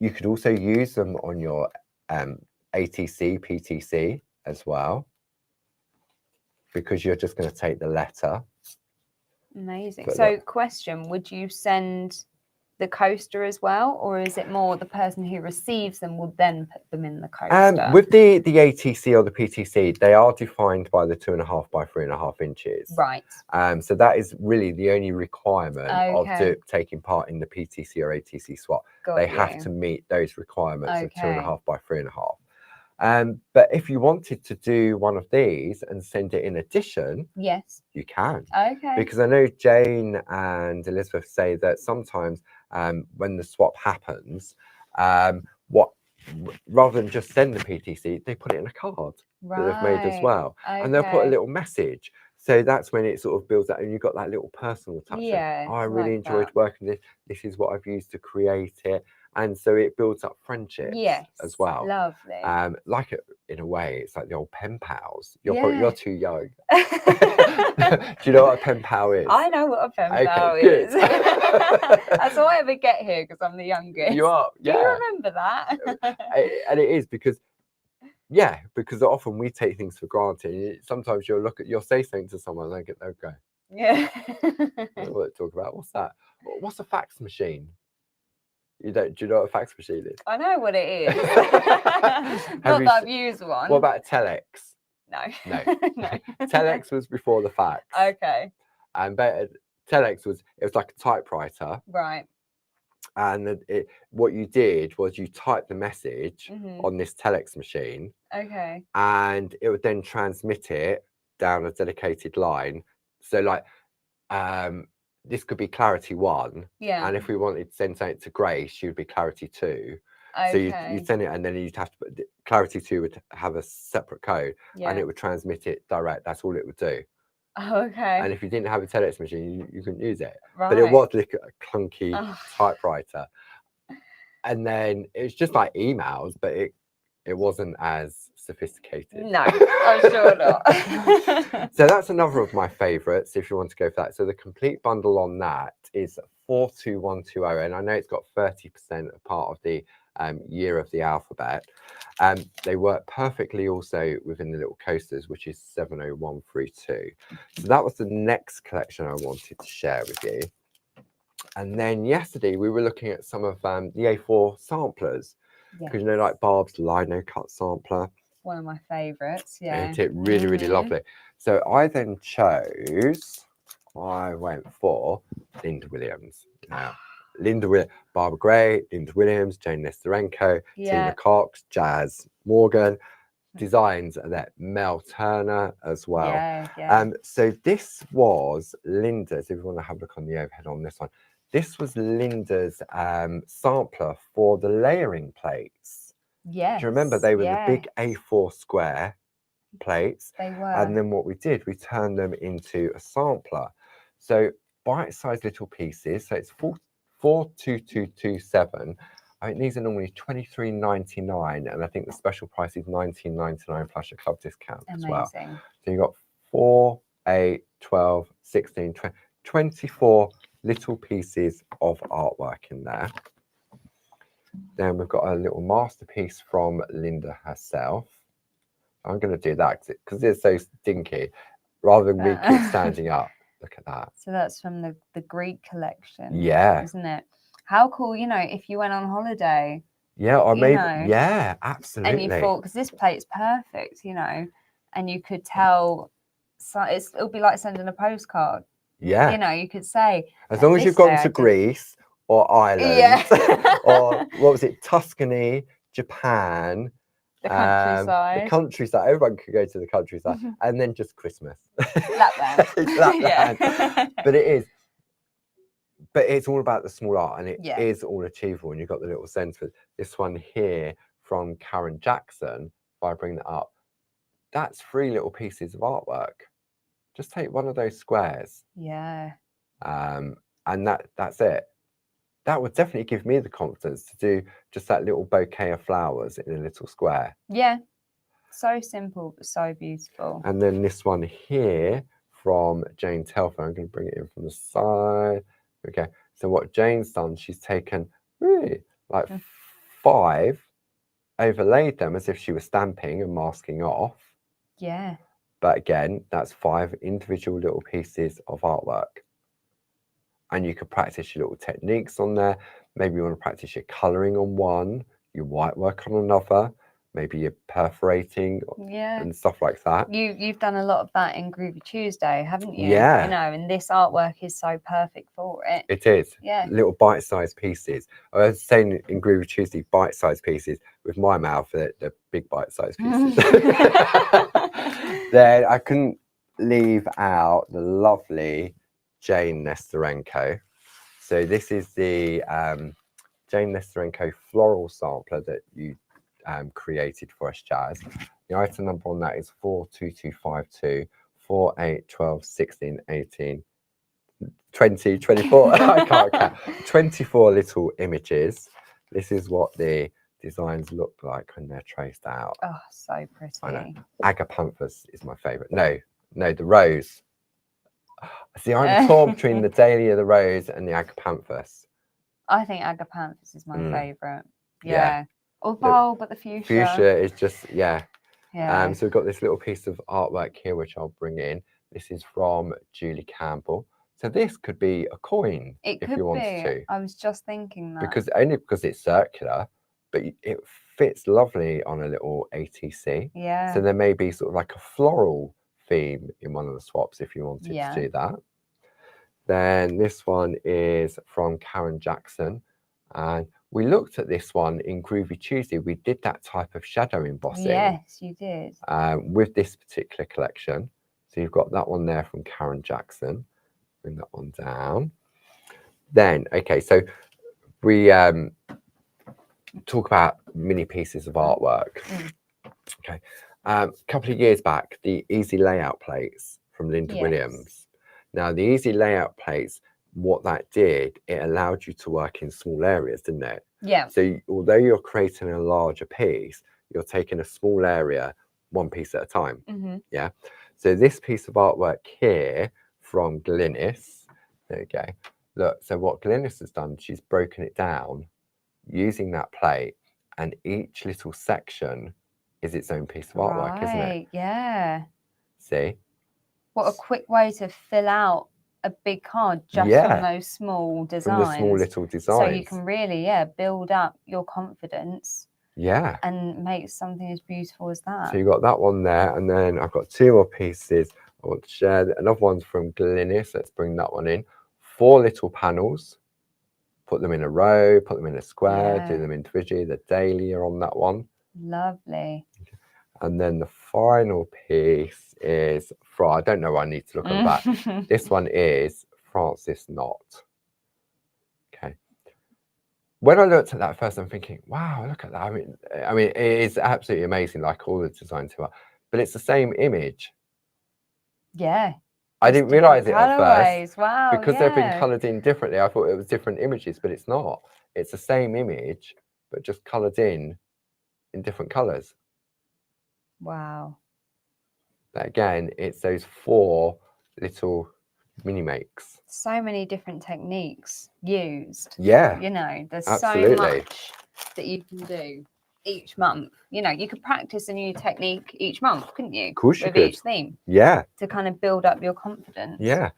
You could also use them on your ATC, PTC as well, because you're just going to take the letter.
Amazing. But so question, would you send the coaster as well, or is it more the person who receives them will then put them in the coaster?
With the ATC or the PTC, they are defined by the 2.5 by 3.5 inches.
Right.
So that is really the only requirement of taking part in the PTC or ATC swap. They have to meet those requirements of 2.5 by 3.5. But if you wanted to do one of these and send it in addition,
yes,
you can.
Okay.
Because I know Jane and Elizabeth say that sometimes when the swap happens, rather than just send the PTC, they put it in a card that they've made as well. And they'll put a little message. So that's when it sort of builds up and you've got that little personal touch.
Yeah.
I really enjoyed working with this. This is what I've used to create it. And so it builds up friendships as well.
Lovely.
Like in a way, it's like the old pen pals. You're too young. Do you know what a pen pal is?
I know what a pen pal is. That's all I ever get here because I'm the youngest.
You are, yeah.
Do you remember that?
And it is because often we take things for granted. Sometimes you'll say something to someone and they'll go,
yeah.
I don't know what to talk about. What's that? What's a fax machine? You don't? Do you know what a fax machine is?
I know what it is. Not that I've used one.
What about telex?
No.
No. Telex was before the fax.
Okay.
And telex was like a typewriter.
Right.
And what you did was you typed the message on this telex machine.
Okay.
And it would then transmit it down a dedicated line. So like this could be clarity 1.
Yeah.
And if we wanted to send something to Grace, she would be clarity 2.
Okay.
So you'd send it, and then you'd have to put clarity 2 would have a separate code, and it would transmit it direct. That's all it would do.
Okay.
And if you didn't have a telex machine, you couldn't use it.
Right.
But it was like a clunky typewriter. And then it's just like emails, but it wasn't as sophisticated.
No, I'm sure not.
So that's another of my favorites if you want to go for that. So the complete bundle on that is 42120, and I know it's got 30% of part of the year of the alphabet. They work perfectly also within the little coasters, which is 70132. So that was the next collection I wanted to share with you. And then yesterday we were looking at some of the A4 samplers, because you know, like Barb's lino cut sampler.
One of my favorites. Yeah.
It's really, really lovely. So I then I went for Linda Williams. Now, Linda Williams, Barbara Gray, Linda Williams, Jane Nesterenko, Tina Cox, Jazz Morgan. Designs are there, Mel Turner as well. So this was Linda's, if you want to have a look on the overhead on this one, this was Linda's sampler for the layering plates.
Yes.
Do you remember they were the big A4 square plates?
They were.
And then what we did, we turned them into a sampler. So bite-sized little pieces. So it's 42227. I think these are normally $23.99, and I think the special price is $19.99 plus a club discount as well. So you've got 4, 8, 12, 16, 20, 24 little pieces of artwork in there. Then we've got a little masterpiece from Linda herself. I'm going to do that because it's so stinky. Rather than me keep standing up. Look at that.
So that's from the Greek collection.
Yeah.
Isn't it? How cool, you know, if you went on holiday.
Yeah, or maybe, yeah, absolutely.
And you thought, because this plate's perfect, you know, and you could tell, so it'll be like sending a postcard.
Yeah.
You know, you could say.
As long as you've gone to Greece or Ireland or what was it, Tuscany, Japan.
The countryside.
The countryside. Everyone could go to the countryside. And then just Christmas.
Lapland.
Lapland. But it is. But it's all about the small art, and it is all achievable. And you've got the little sense for this one here from Karen Jackson. If I bring that up, that's 3 little pieces of artwork. Just take one of those squares.
Yeah.
And that's it. That would definitely give me the confidence to do just that little bouquet of flowers in a little square.
Yeah. So simple, but so beautiful.
And then this one here from Jane Telfer. I'm going to bring it in from the side. Okay. So what Jane's done, she's taken really like 5, overlaid them as if she was stamping and masking off.
Yeah.
But again, that's 5 individual little pieces of artwork. And you could practice your little techniques on there. Maybe you want to practice your colouring on one, your white work on another, maybe your perforating and stuff like that.
You've done a lot of that in Groovi Tuesday, haven't you?
Yeah.
You know, and this artwork is so perfect for it.
It is.
Yeah.
Little bite-sized pieces. I was saying in Groovi Tuesday, bite-sized pieces. With my mouth, they're big bite-sized pieces. Then I couldn't leave out the lovely Jane Nesterenko. So this is the Jane Nesterenko floral sampler that you created for us, Jazz. The item number on that is 42252, 4, 8, 12, 16, 18, 20, 24. I can't count. 24 little images. This is what the designs look like when they're traced out.
Oh, so pretty.
I know. Agapanthus is my favourite. No, the rose. See, I'm torn between the dahlia, the rose, and the agapanthus.
I think agapanthus is my favourite. Yeah. Or bulb, but the fuchsia.
Fuchsia is just,
Yeah.
So we've got this little piece of artwork here, which I'll bring in. This is from Julie Campbell. So this could be a coin if you wanted to.
I was just thinking that.
Because it's circular, but it fits lovely on a little ATC.
Yeah.
So there may be sort of like a floral theme in one of the swaps if you wanted to do that. Then this one is from Karen Jackson. And we looked at this one in Groovi Tuesday. We did that type of shadow embossing.
Yes, you did.
With this particular collection. So you've got that one there from Karen Jackson. Bring that one down. Then, okay, so we talk about mini pieces of artwork. Okay, a couple of years back, the easy layout plates from Linda Williams. Now, the easy layout plates, what that did, it allowed you to work in small areas, didn't it?
Yeah.
So although you're creating a larger piece, you're taking a small area, one piece at a time. Yeah. So this piece of artwork here from Glynis, there you go. Look, so what Glynis has done, she's broken it down using that plate, and each little section is its own piece of artwork, isn't it?
Yeah.
See?
What a quick way to fill out a big card just from those small designs.
From the small little designs.
So you can really, build up your confidence.
Yeah.
And make something as beautiful as that.
So you got that one there, and then I've got two more pieces I want to share. Another one's from Glynis. Let's bring that one in. 4 little panels. Put them in a row, put them in a square, do them individually. The daily are on that one.
Lovely.
And then the final piece is from, I don't know, I need to look at that. This one is Francis Knott. Okay. When I looked at that first, I'm thinking, wow, look at that. I mean, it is absolutely amazing, like all the designs are, but it's the same image.
Yeah.
I didn't realize it at first.
Wow,
because they've been colored in differently. I thought it was different images, but it's not. It's the same image, but just colored in different colors.
Wow.
But again, it's those 4 little mini makes.
So many different techniques used.
Yeah.
You know, there's
absolutely.
so much that you can do each month. You know, you could practice a new technique each month, couldn't you?
Of course you could.
With each theme.
Yeah.
To kind of build up your confidence.
Yeah.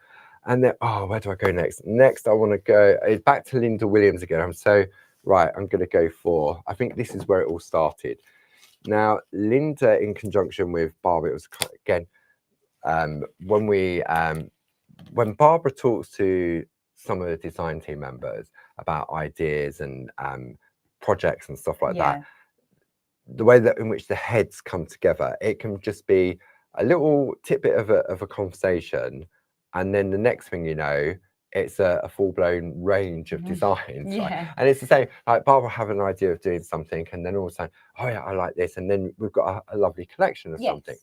And then, where do I go next? Next, I want to go back to Linda Williams again. I'm going to go for, I think this is where it all started. Now, Linda, in conjunction with Barbara, it was, again, when Barbara talks to some of the design team members about ideas and projects and stuff like that, the way that in which the heads come together, it can just be a little tidbit of a conversation, and then the next thing you know, it's a full-blown range of designs. Right? And it's the same, like Barbara have an idea of doing something, and then all of a sudden, oh yeah, I like this, and then we've got a lovely collection of something.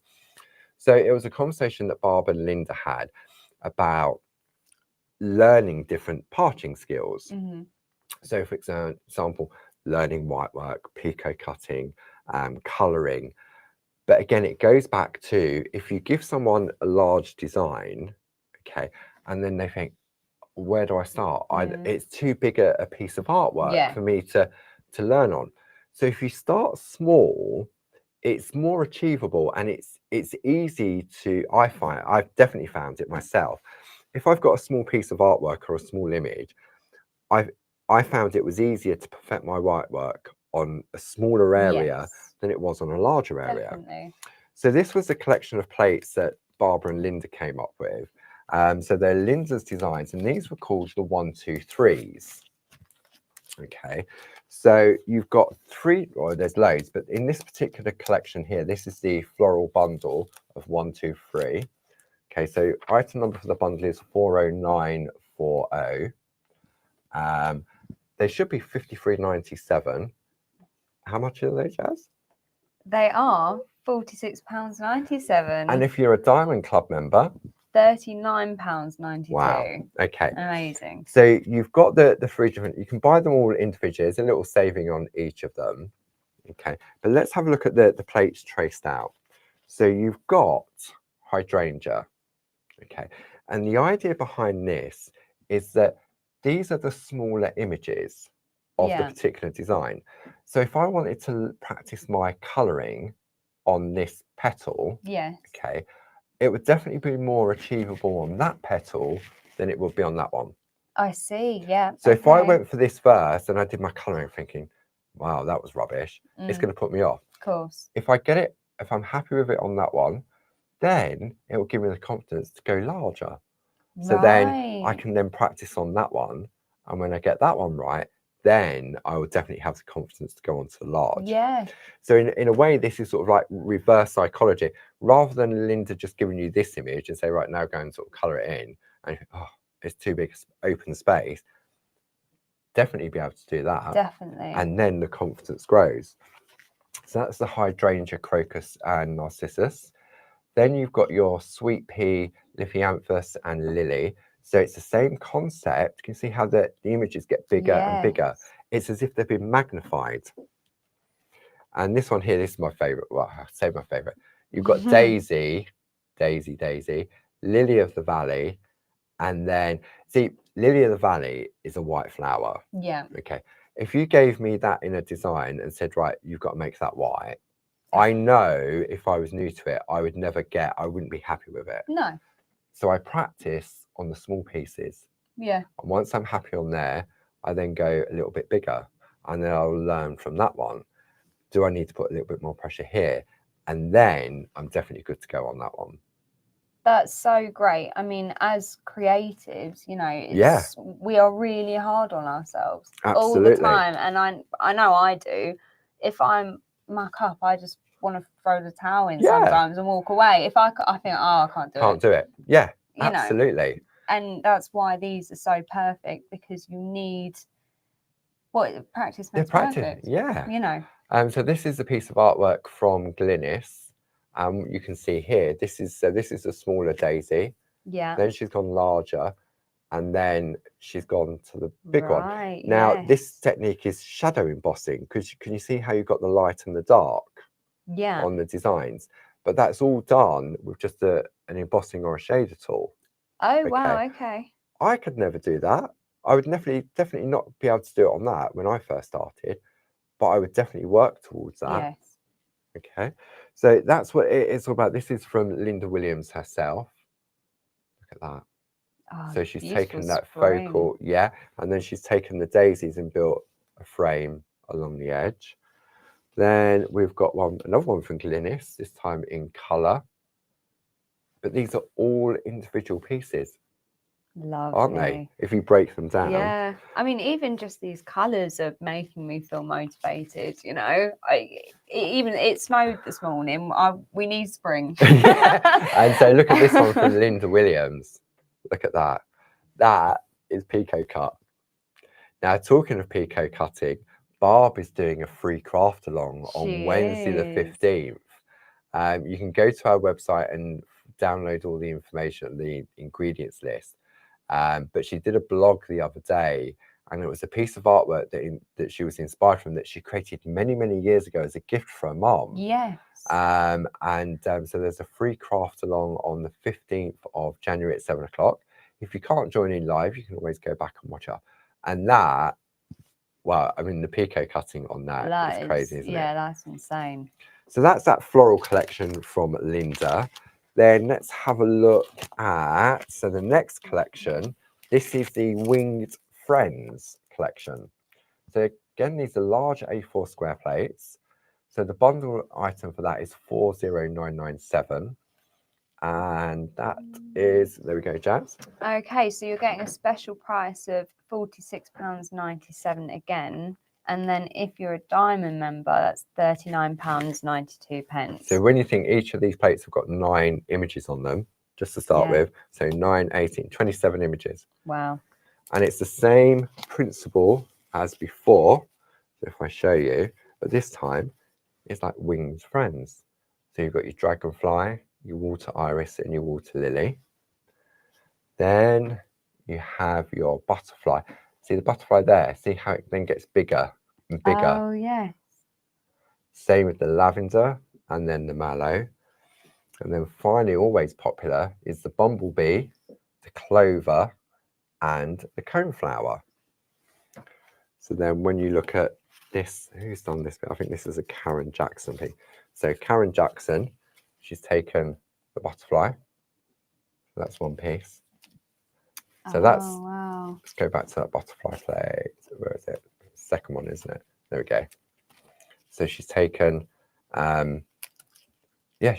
So it was a conversation that Barbara and Linda had about learning different parting skills. So for example, learning white work, picot cutting, colouring. But again, it goes back to, if you give someone a large design, okay, and then they think, where do I start? It's too big a piece of artwork for me to learn on. So if you start small, it's more achievable, and it's easy to, I've definitely found it myself. If I've got a small piece of artwork or a small image, I found it was easier to perfect my white work on a smaller area than it was on a larger area.
Definitely.
So this was a collection of plates that Barbara and Linda came up with. So they're Linda's designs, and these were called the 1, 2, 3s. Okay, so you've got 3, or there's loads, but in this particular collection here, this is the floral bundle of 1, 2, 3. Okay, so item number for the bundle is 40940. They should be £53.97. How much are they, Jazz?
They are £46.97.
And if you're a Diamond Club member,
£39.92.
Wow. Okay.
Amazing.
So you've got the 3 different, you can buy them all individually. There's a little saving on each of them. Okay. But let's have a look at the plates traced out. So you've got hydrangea. Okay. And the idea behind this is that these are the smaller images of the particular design. So if I wanted to practice my colouring on this petal, okay, it would definitely be more achievable on that petal then it will be on that one.
I see, yeah.
So if I went for this first and I did my colouring thinking, wow, that was rubbish, it's going to put me off.
Of course.
If I get it, if I'm happy with it on that one, then it will give me the confidence to go larger. So then I can then practice on that one. And when I get that one right, then I will definitely have the confidence to go on to the large.
Yeah.
So in a way, this is sort of like reverse psychology. Rather than Linda just giving you this image and say, right, now go and sort of colour it in. And oh, it's too big open space. Definitely be able to do that.
Definitely.
And then the confidence grows. So that's the hydrangea, crocus and narcissus. Then you've got your sweet pea, lithyanthus and lily. So it's the same concept. You can see how the images get bigger and bigger. It's as if they've been magnified. And this one here, this is my favourite. Well, I say my favourite. You've got Daisy, Lily of the Valley, and then, see, Lily of the Valley is a white flower.
Yeah.
Okay. If you gave me that in a design and said, right, you've got to make that white, I know if I was new to it, I wouldn't be happy with it.
No.
So I practice on the small pieces.
Yeah.
And once I'm happy on there, I then go a little bit bigger and then I'll learn from that one. Do I need to put a little bit more pressure here? And then I'm definitely good to go on that one.
That's so great. I mean, as creatives, you know, we are really hard on ourselves all the time. And I know I do. If I'm muck up, I just want to throw the towel in sometimes and walk away. If I think, oh, I can't do it.
Yeah, absolutely.
And that's why these are so perfect, because you need practice makes perfect.
Yeah.
You know.
So this is a piece of artwork from Glynis. You can see here, this is a smaller daisy.
Yeah.
Then she's gone larger, and then she's gone to the big one. Now, this technique is shadow embossing, because can you see how you've got the light and the dark on the designs? But that's all done with just an embossing or a shader tool.
Oh, wow, okay.
I could never do that. I would definitely not be able to do it on that when I first started, but I would definitely work towards that.
Yes.
Okay, so that's what it's all about. This is from Linda Williams herself. Look at that.
Oh,
so she's taken that focal, and then she's taken the daisies and built a frame along the edge. Then we've got another one from Glynis, this time in colour. But these are all individual pieces.
Lovely.
Aren't they? If you break them down.
Yeah. I mean, even just these colours are making me feel motivated, you know. It snowed this morning. We need spring.
And so look at this one from Linda Williams. Look at that. That is Pico cut. Now, talking of Pico cutting, Barb is doing a free craft along on Wednesday the 15th. You can go to our website and download all the information, the ingredients list. But she did a blog the other day, and it was a piece of artwork that she was inspired from, that she created many, many years ago as a gift for her mom.
Yes.
So there's a free craft along on the 15th of January at 7 o'clock. If you can't join in live, you can always go back and watch her. And that, well, I mean, the Pico cutting on that is crazy, isn't it?
Yeah, that's insane.
So that's that floral collection from Linda. Then let's have a look at, so the next collection, this is the Winged Friends collection. So again, these are large A4 square plates. So the bundle item for that is 40997. And that is, there we go, Jazz.
Okay, so you're getting a special price of £46.97 again. And then if you're a diamond member, that's £39.92.
So when you think each of these plates have got 9 images on them, just to start with, so 9, 18, 27 images.
Wow.
And it's the same principle as before. So if I show you, but this time it's like Winged Friends. So you've got your dragonfly, your water iris, and your water lily. Then you have your butterfly. See the butterfly there? See how it then gets bigger and bigger?
Oh, yes.
Same with the lavender and then the mallow. And then finally, always popular, is the bumblebee, the clover, and the coneflower. So then when you look at this, who's done this bit? I think this is a Karen Jackson piece. So Karen Jackson, she's taken the butterfly. That's one piece. So that's,
wow.
Let's go back to that butterfly plate. Where is it? Second one, isn't it? There we go. So she's taken,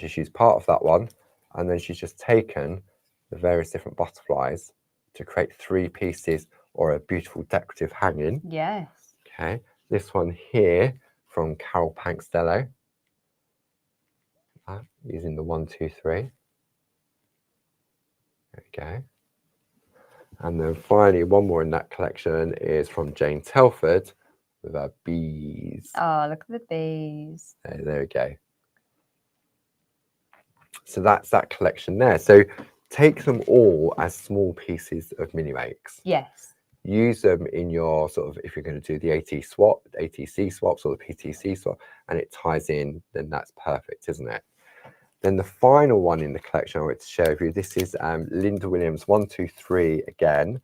she's part of that one. And then she's just taken the various different butterflies to create 3 pieces or a beautiful decorative hanging.
Yes.
Okay. This one here from Carol Pankstello. Using the 1, 2, 3. There we go. And then finally, one more in that collection is from Jane Telford with her bees.
Oh, look at the bees.
There we go. So that's that collection there. So take them all as small pieces of mini makes.
Yes.
Use them in your sort of, if you're going to do the ATC swaps or the PTC swap, and it ties in, then that's perfect, isn't it? Then the final one in the collection I want to share with you, this is Linda Williams 1, 2, 3 again.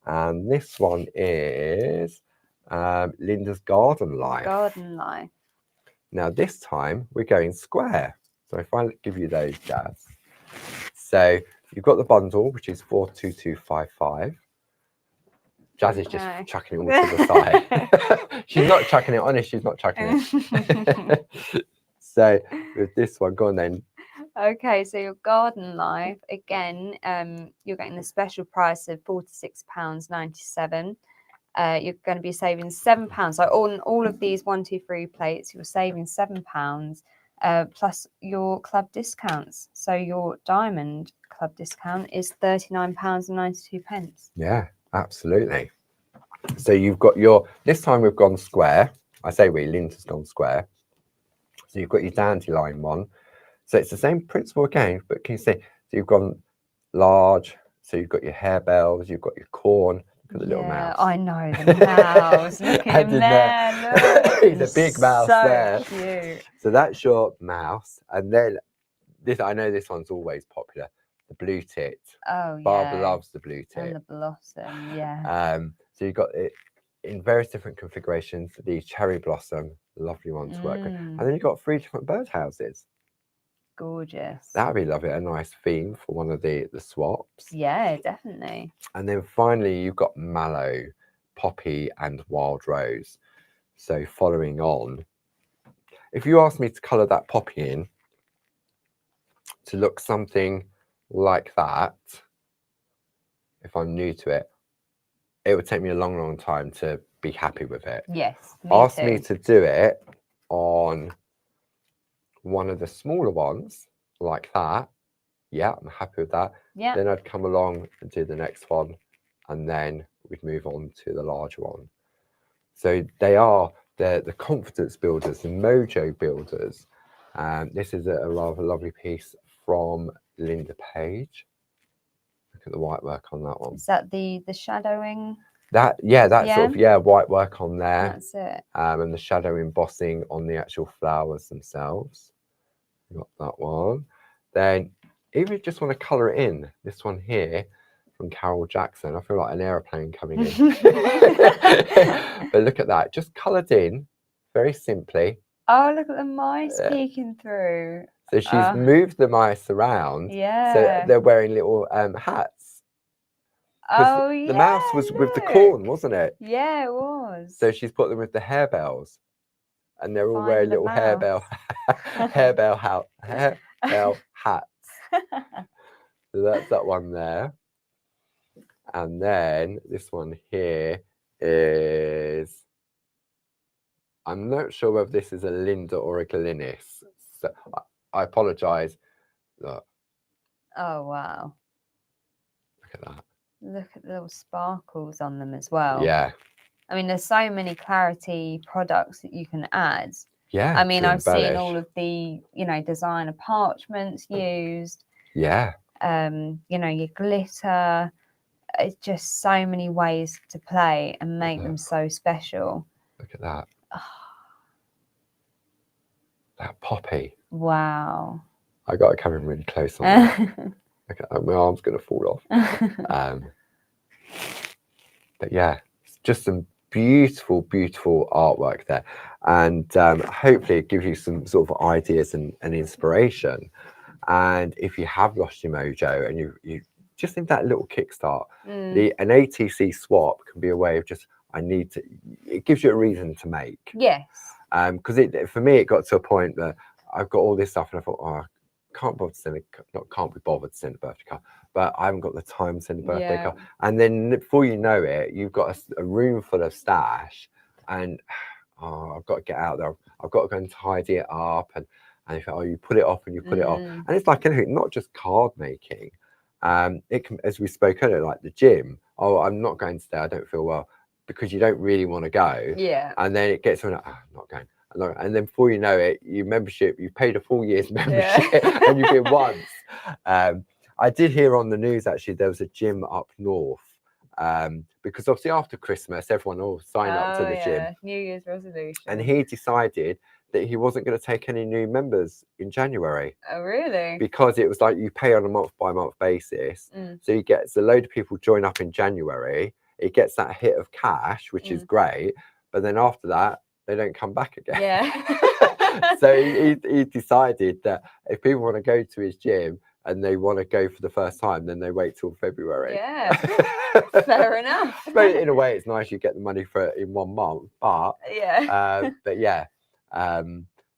And this one is Linda's Garden Life.
Garden Life.
Now this time we're going square. So if I give you those, Jazz. So you've got the bundle, which is 42255. Jazz is just chucking it all to the side. She's not chucking it, honest, she's not chucking it. So with this one, go on then.
Okay, so your Garden Life, again, you're getting the special price of £46.97. You're going to be saving £7. So on all of these 1, 2, 3 plates, you're saving £7 plus your club discounts. So your Diamond Club discount is £39.92.
Yeah, absolutely. So you've got this time we've gone square. I say Linda's gone square. So you've got your dandelion one. So it's the same principle again, but can you see? So you've gone large. So you've got your harebells, you've got your corn. Look at the little mouse.
I know, the mouse. Look at him there. Look.
He's a big mouse there.
Cute.
So that's your mouse. And then I know this one's always popular. The blue tit.
Oh, yeah.
Barbara loves the blue tit.
And the blossom, yeah.
So you've got it in various different configurations. The cherry blossom, lovely one to work with. And then you've got 3 different birdhouses.
Gorgeous.
That would be lovely. A nice theme for one of the swaps.
Yeah, definitely.
And then finally, you've got mallow, poppy, and wild rose. So following on, if you asked me to colour that poppy in to look something like that, if I'm new to it, it would take me a long, long time to be happy with it.
Yes.
Ask me to do it on one of the smaller ones like that. Yeah, I'm happy with that.
Yeah.
Then I'd come along and do the next one, and then we'd move on to the larger one. So they are the confidence builders, the mojo builders. This is a rather lovely piece from Linda Page. Look at the white work on that one.
Is that the shadowing?
That's sort of white work on there.
That's it.
And the shadow embossing on the actual flowers themselves. Got that one. Then if you just want to colour it in, this one here from Carol Jackson. I feel like an aeroplane coming in. But look at that, just coloured in very simply.
Oh, look at the mice peeking through.
So she's moved the mice around.
Yeah.
So they're wearing little hats.
Oh, yeah.
The mouse was with the corn, wasn't it?
Yeah, it was.
So she's put them with the harebells. And they're all wearing little harebell hats. So that's that one there. And then this one here is, I'm not sure whether this is a Linda or a Glynis. So I apologise. Look.
Oh, wow.
Look at that.
Look at the little sparkles on them as well.
Yeah.
I mean, there's so many clarity products that you can add.
Yeah.
I mean, I've seen all of the, designer parchments used.
Yeah.
Your glitter. It's just so many ways to play and make them so special.
Look at that. That poppy.
Wow.
I got to come in really close on that. Look at that. My arm's going to fall off. But yeah, it's just some beautiful, beautiful artwork there. And hopefully it gives you some sort of ideas and inspiration. And if you have lost your mojo and you just need that little kickstart. An ATC swap can be a way of just, it gives you a reason to make.
Yes.
Because for me, it got to a point that I've got all this stuff and I thought, oh, can't be bothered to send a birthday card, but I haven't got the time to send a birthday card. And then before you know it, you've got a room full of stash, and I've got to get out there. I've got to go and tidy it up, and you put it off and you put it off, and it's like anything, not just card making. It can, as we spoke earlier, like the gym. Oh, I'm not going today. I don't feel well, because you don't really want to go.
Yeah.
And then it gets on. I'm not going. And then before you know it, you paid a full year's membership, and you've been once. I did hear on the news, actually, there was a gym up north, because obviously after Christmas, everyone will sign up to the gym.
New Year's resolution.
And he decided that he wasn't going to take any new members in January.
Oh, really?
Because it was like you pay on a month-by-month basis. So you get a load of people join up in January. It gets that hit of cash, which is great. But then after that, they don't come back again.
Yeah.
So he decided that if people want to go to his gym and they want to go for the first time, then they wait till February.
Yeah. Fair enough.
But in a way, it's nice you get the money for it in 1 month. But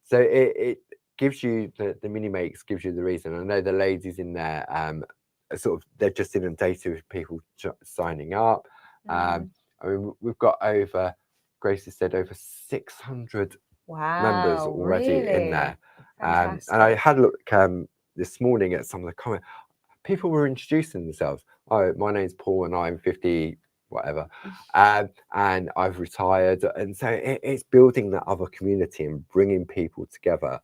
so it gives you the mini makes, gives you the reason. I know the ladies in there sort of, they're just inundated with people signing up. I mean, we've got Gracie said over 600 members already in there. And I had a look this morning at some of the comments. People were introducing themselves. Oh, my name's Paul and I'm 50 whatever, and I've retired. And so it's building that other community and bringing people together.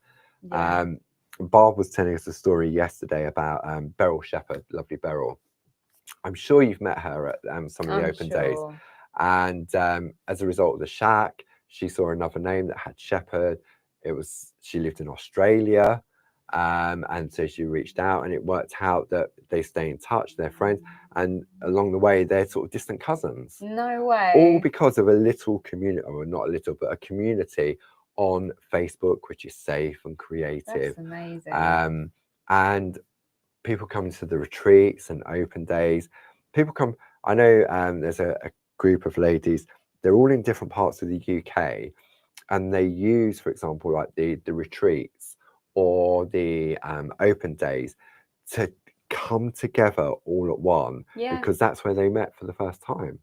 Barb was telling us a story yesterday about Beryl Shepherd, lovely Beryl. I'm sure you've met her at some of the open days. And as a result of the shack, she saw another name that had Shepherd. She lived in Australia, and so she reached out, and it worked out that they stay in touch, they're friends, and along the way they're sort of distant cousins.
No way.
All because of a little community, or not a little, but a community on Facebook, which is safe and creative.
That's amazing.
And people come to the retreats and open days. People come. I know there's a group of ladies. They're all in different parts of the UK, and they use, for example, like the retreats or the open days to come together all at one, because that's where they met for the first time.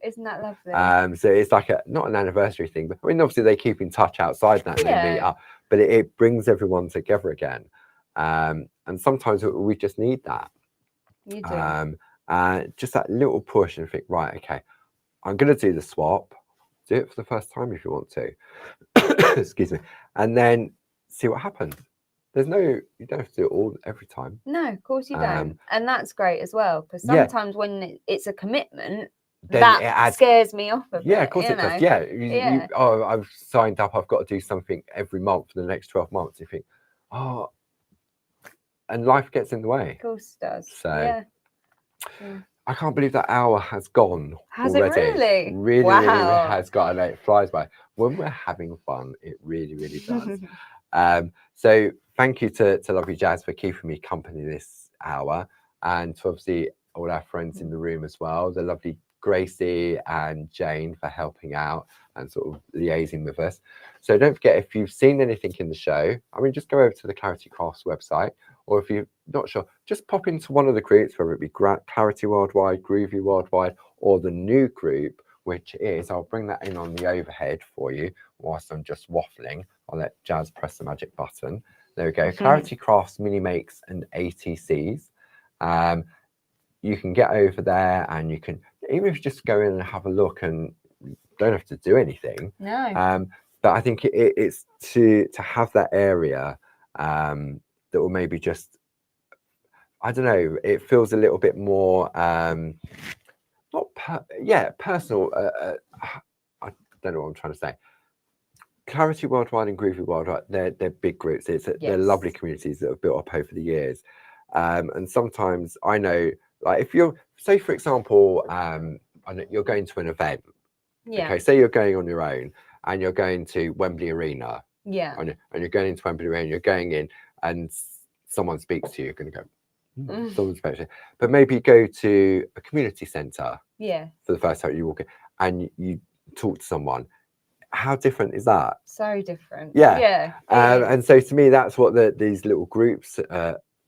Isn't that lovely?
So it's like not an anniversary thing, but I mean, obviously they keep in touch outside that and they meet up, but it brings everyone together again. And sometimes we just need that.
You do.
Just that little push and think, right, okay, I'm going to do the swap. Do it for the first time if you want to. Excuse me. And then see what happens. You don't have to do it all every time.
No, of course you don't. And that's great as well, because sometimes when it's a commitment, that scares me off a bit.
Yeah, of course it does. Yeah. I've signed up. I've got to do something every month for the next 12 months. You think, and life gets in the way.
Of course it does.
So I can't believe that hour has gone.
Has
already.
It really?
Really, really has got, and it flies by. When we're having fun, it really, really does. So thank you to lovely Jazz for keeping me company this hour, and to obviously all our friends in the room as well. The lovely Gracie and Jane for helping out and sort of liaising with us. So don't forget, if you've seen anything in the show, I mean, just go over to the Clarity Crafts website, or if you're not sure, just pop into one of the groups, whether it be Clarity Worldwide, Groovi Worldwide, or the new group, which is, I'll bring that in on the overhead for you whilst I'm just waffling. I'll let Jazz press the magic button. There we go. Clarity Crafts, Mini Makes and ATCs. You can get over there, and you can, even if you just go in and have a look, and don't have to do anything.
No.
But I think it's to have that area that will maybe just, I don't know, it feels a little bit more personal. I don't know what I'm trying to say. Clarity Worldwide and Groovi Worldwide, they're big groups. They're lovely communities that have built up over the years. And sometimes I know, like, if you're, say for example, you're going to an event. Okay, say you're going on your own and you're going to Wembley Arena. And you're going into Wembley Arena, you're going in and someone speaks to you, you're going to go, Someone's affection. But maybe go to a community centre.
Yeah.
For the first time you walk in and you talk to someone. How different is that?
So different.
Yeah.
Yeah.
And so to me, that's what these little groups,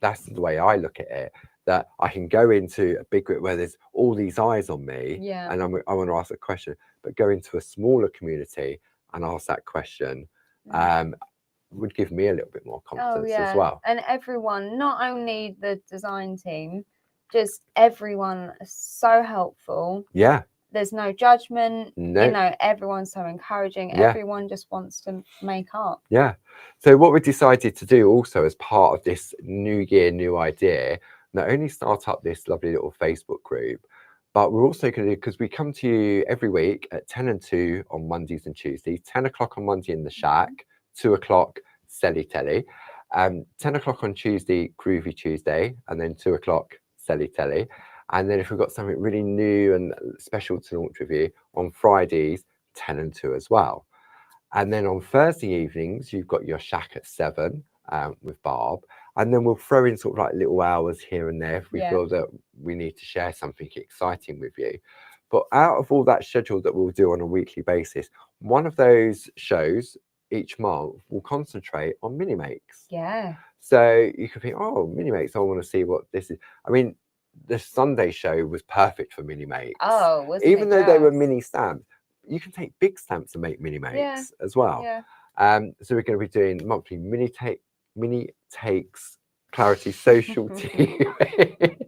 that's the way I look at it, that I can go into a big group where there's all these eyes on me, and I want to ask a question, but go into a smaller community and ask that question would give me a little bit more confidence as well.
And everyone, not only the design team, just everyone is so helpful.
Yeah.
There's no judgment. No. You know, everyone's so encouraging. Yeah. Everyone just wants to make art.
Yeah. So what we decided to do also as part of this new year, new idea, not only start up this lovely little Facebook group, but we're also going to do, because we come to you every week at 10 and 2 on Mondays and Tuesdays, 10 o'clock on Monday in the Shack, 2 o'clock Selly Telly, 10 o'clock on Tuesday, Groovi Tuesday, and then 2 o'clock Selly Telly. And then if we've got something really new and special to launch with you on Fridays, 10 and 2 as well. And then on Thursday evenings, you've got your Shack at 7 with Barb. And then we'll throw in sort of like little hours here and there if we feel that we need to share something exciting with you. But out of all that schedule that we'll do on a weekly basis, one of those shows each month will concentrate on mini makes.
Yeah.
So you could think, oh, mini makes, I want to see what this is. I mean, the Sunday show was perfect for mini makes.
Oh, wasn't
even though they were mini stamps, you can take big stamps and make mini makes as well.
Yeah.
So we're going to be doing monthly mini takes Clarity Social TV.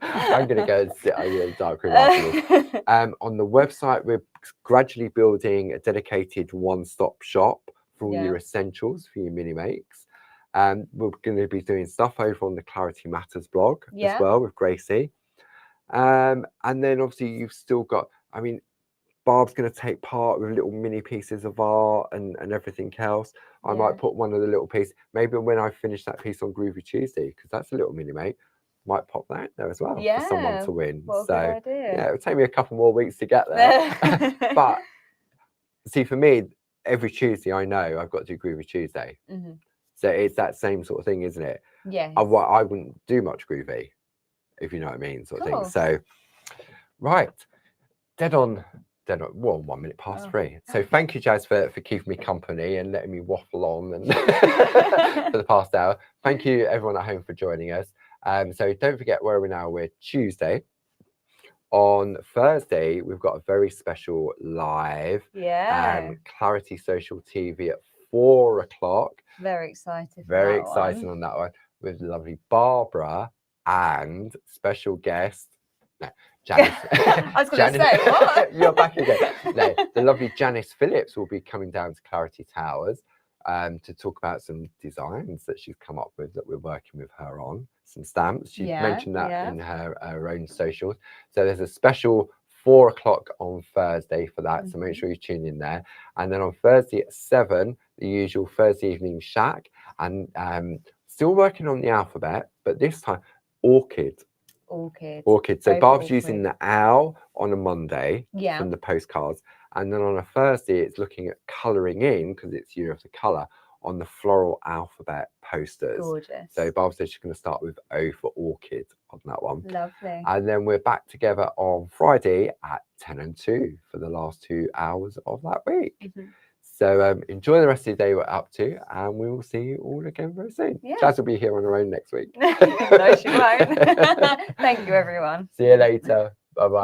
I'm going to go and sit in the dark room after this. On the website, we're gradually building a dedicated one-stop shop for all your essentials for your mini makes. We're going to be doing stuff over on the Clarity Matters blog as well with Gracie. And then obviously you've still got, I mean, Barb's going to take part with little mini pieces of art and everything else. I might put one of the little pieces, maybe when I finish that piece on Groovi Tuesday, because that's a little mini make, might pop that there as well for someone to win.
What a good idea.
Yeah, it'll take me a couple more weeks to get there. But see, for me, every Tuesday I know I've got to do Groovi Tuesday. So it's that same sort of thing, isn't it?
Yeah.
I wouldn't do much Groovi, if you know what I mean, sort of thing. So, right, dead on, well, 1 minute past 3. So thank you, Jazz, for keeping me company and letting me waffle on and for the past hour. Thank you, everyone at home, for joining us. So don't forget where we're now. We're Tuesday. On Thursday, we've got a very special live Clarity Social TV at 4 o'clock.
Very excited.
Very exciting on that one with lovely Barbara and special guest. No, Janice.
I was going to say, what?
You're back again. No, the lovely Janice Phillips will be coming down to Clarity Towers to talk about some designs that she's come up with that we're working with her on. Some stamps. She mentioned that in her own socials. So there's a special 4 o'clock on Thursday for that. So make sure you tune in there. And then on Thursday at 7, the usual Thursday evening Shack. And still working on the alphabet, but this time Orchid. So Barb's using the owl on a Monday from the postcards, and then on a Thursday it's looking at colouring in, because it's year of the colour, on the floral alphabet posters.
Gorgeous.
So Barb says she's going to start with O for orchid on that one.
Lovely.
And then we're back together on Friday at 10 and 2 for the last 2 hours of that week. So enjoy the rest of the day we're up to, and we will see you all again very soon. Jazz will be here on her own next week.
No, she won't. Thank you, everyone.
See you later. Bye-bye.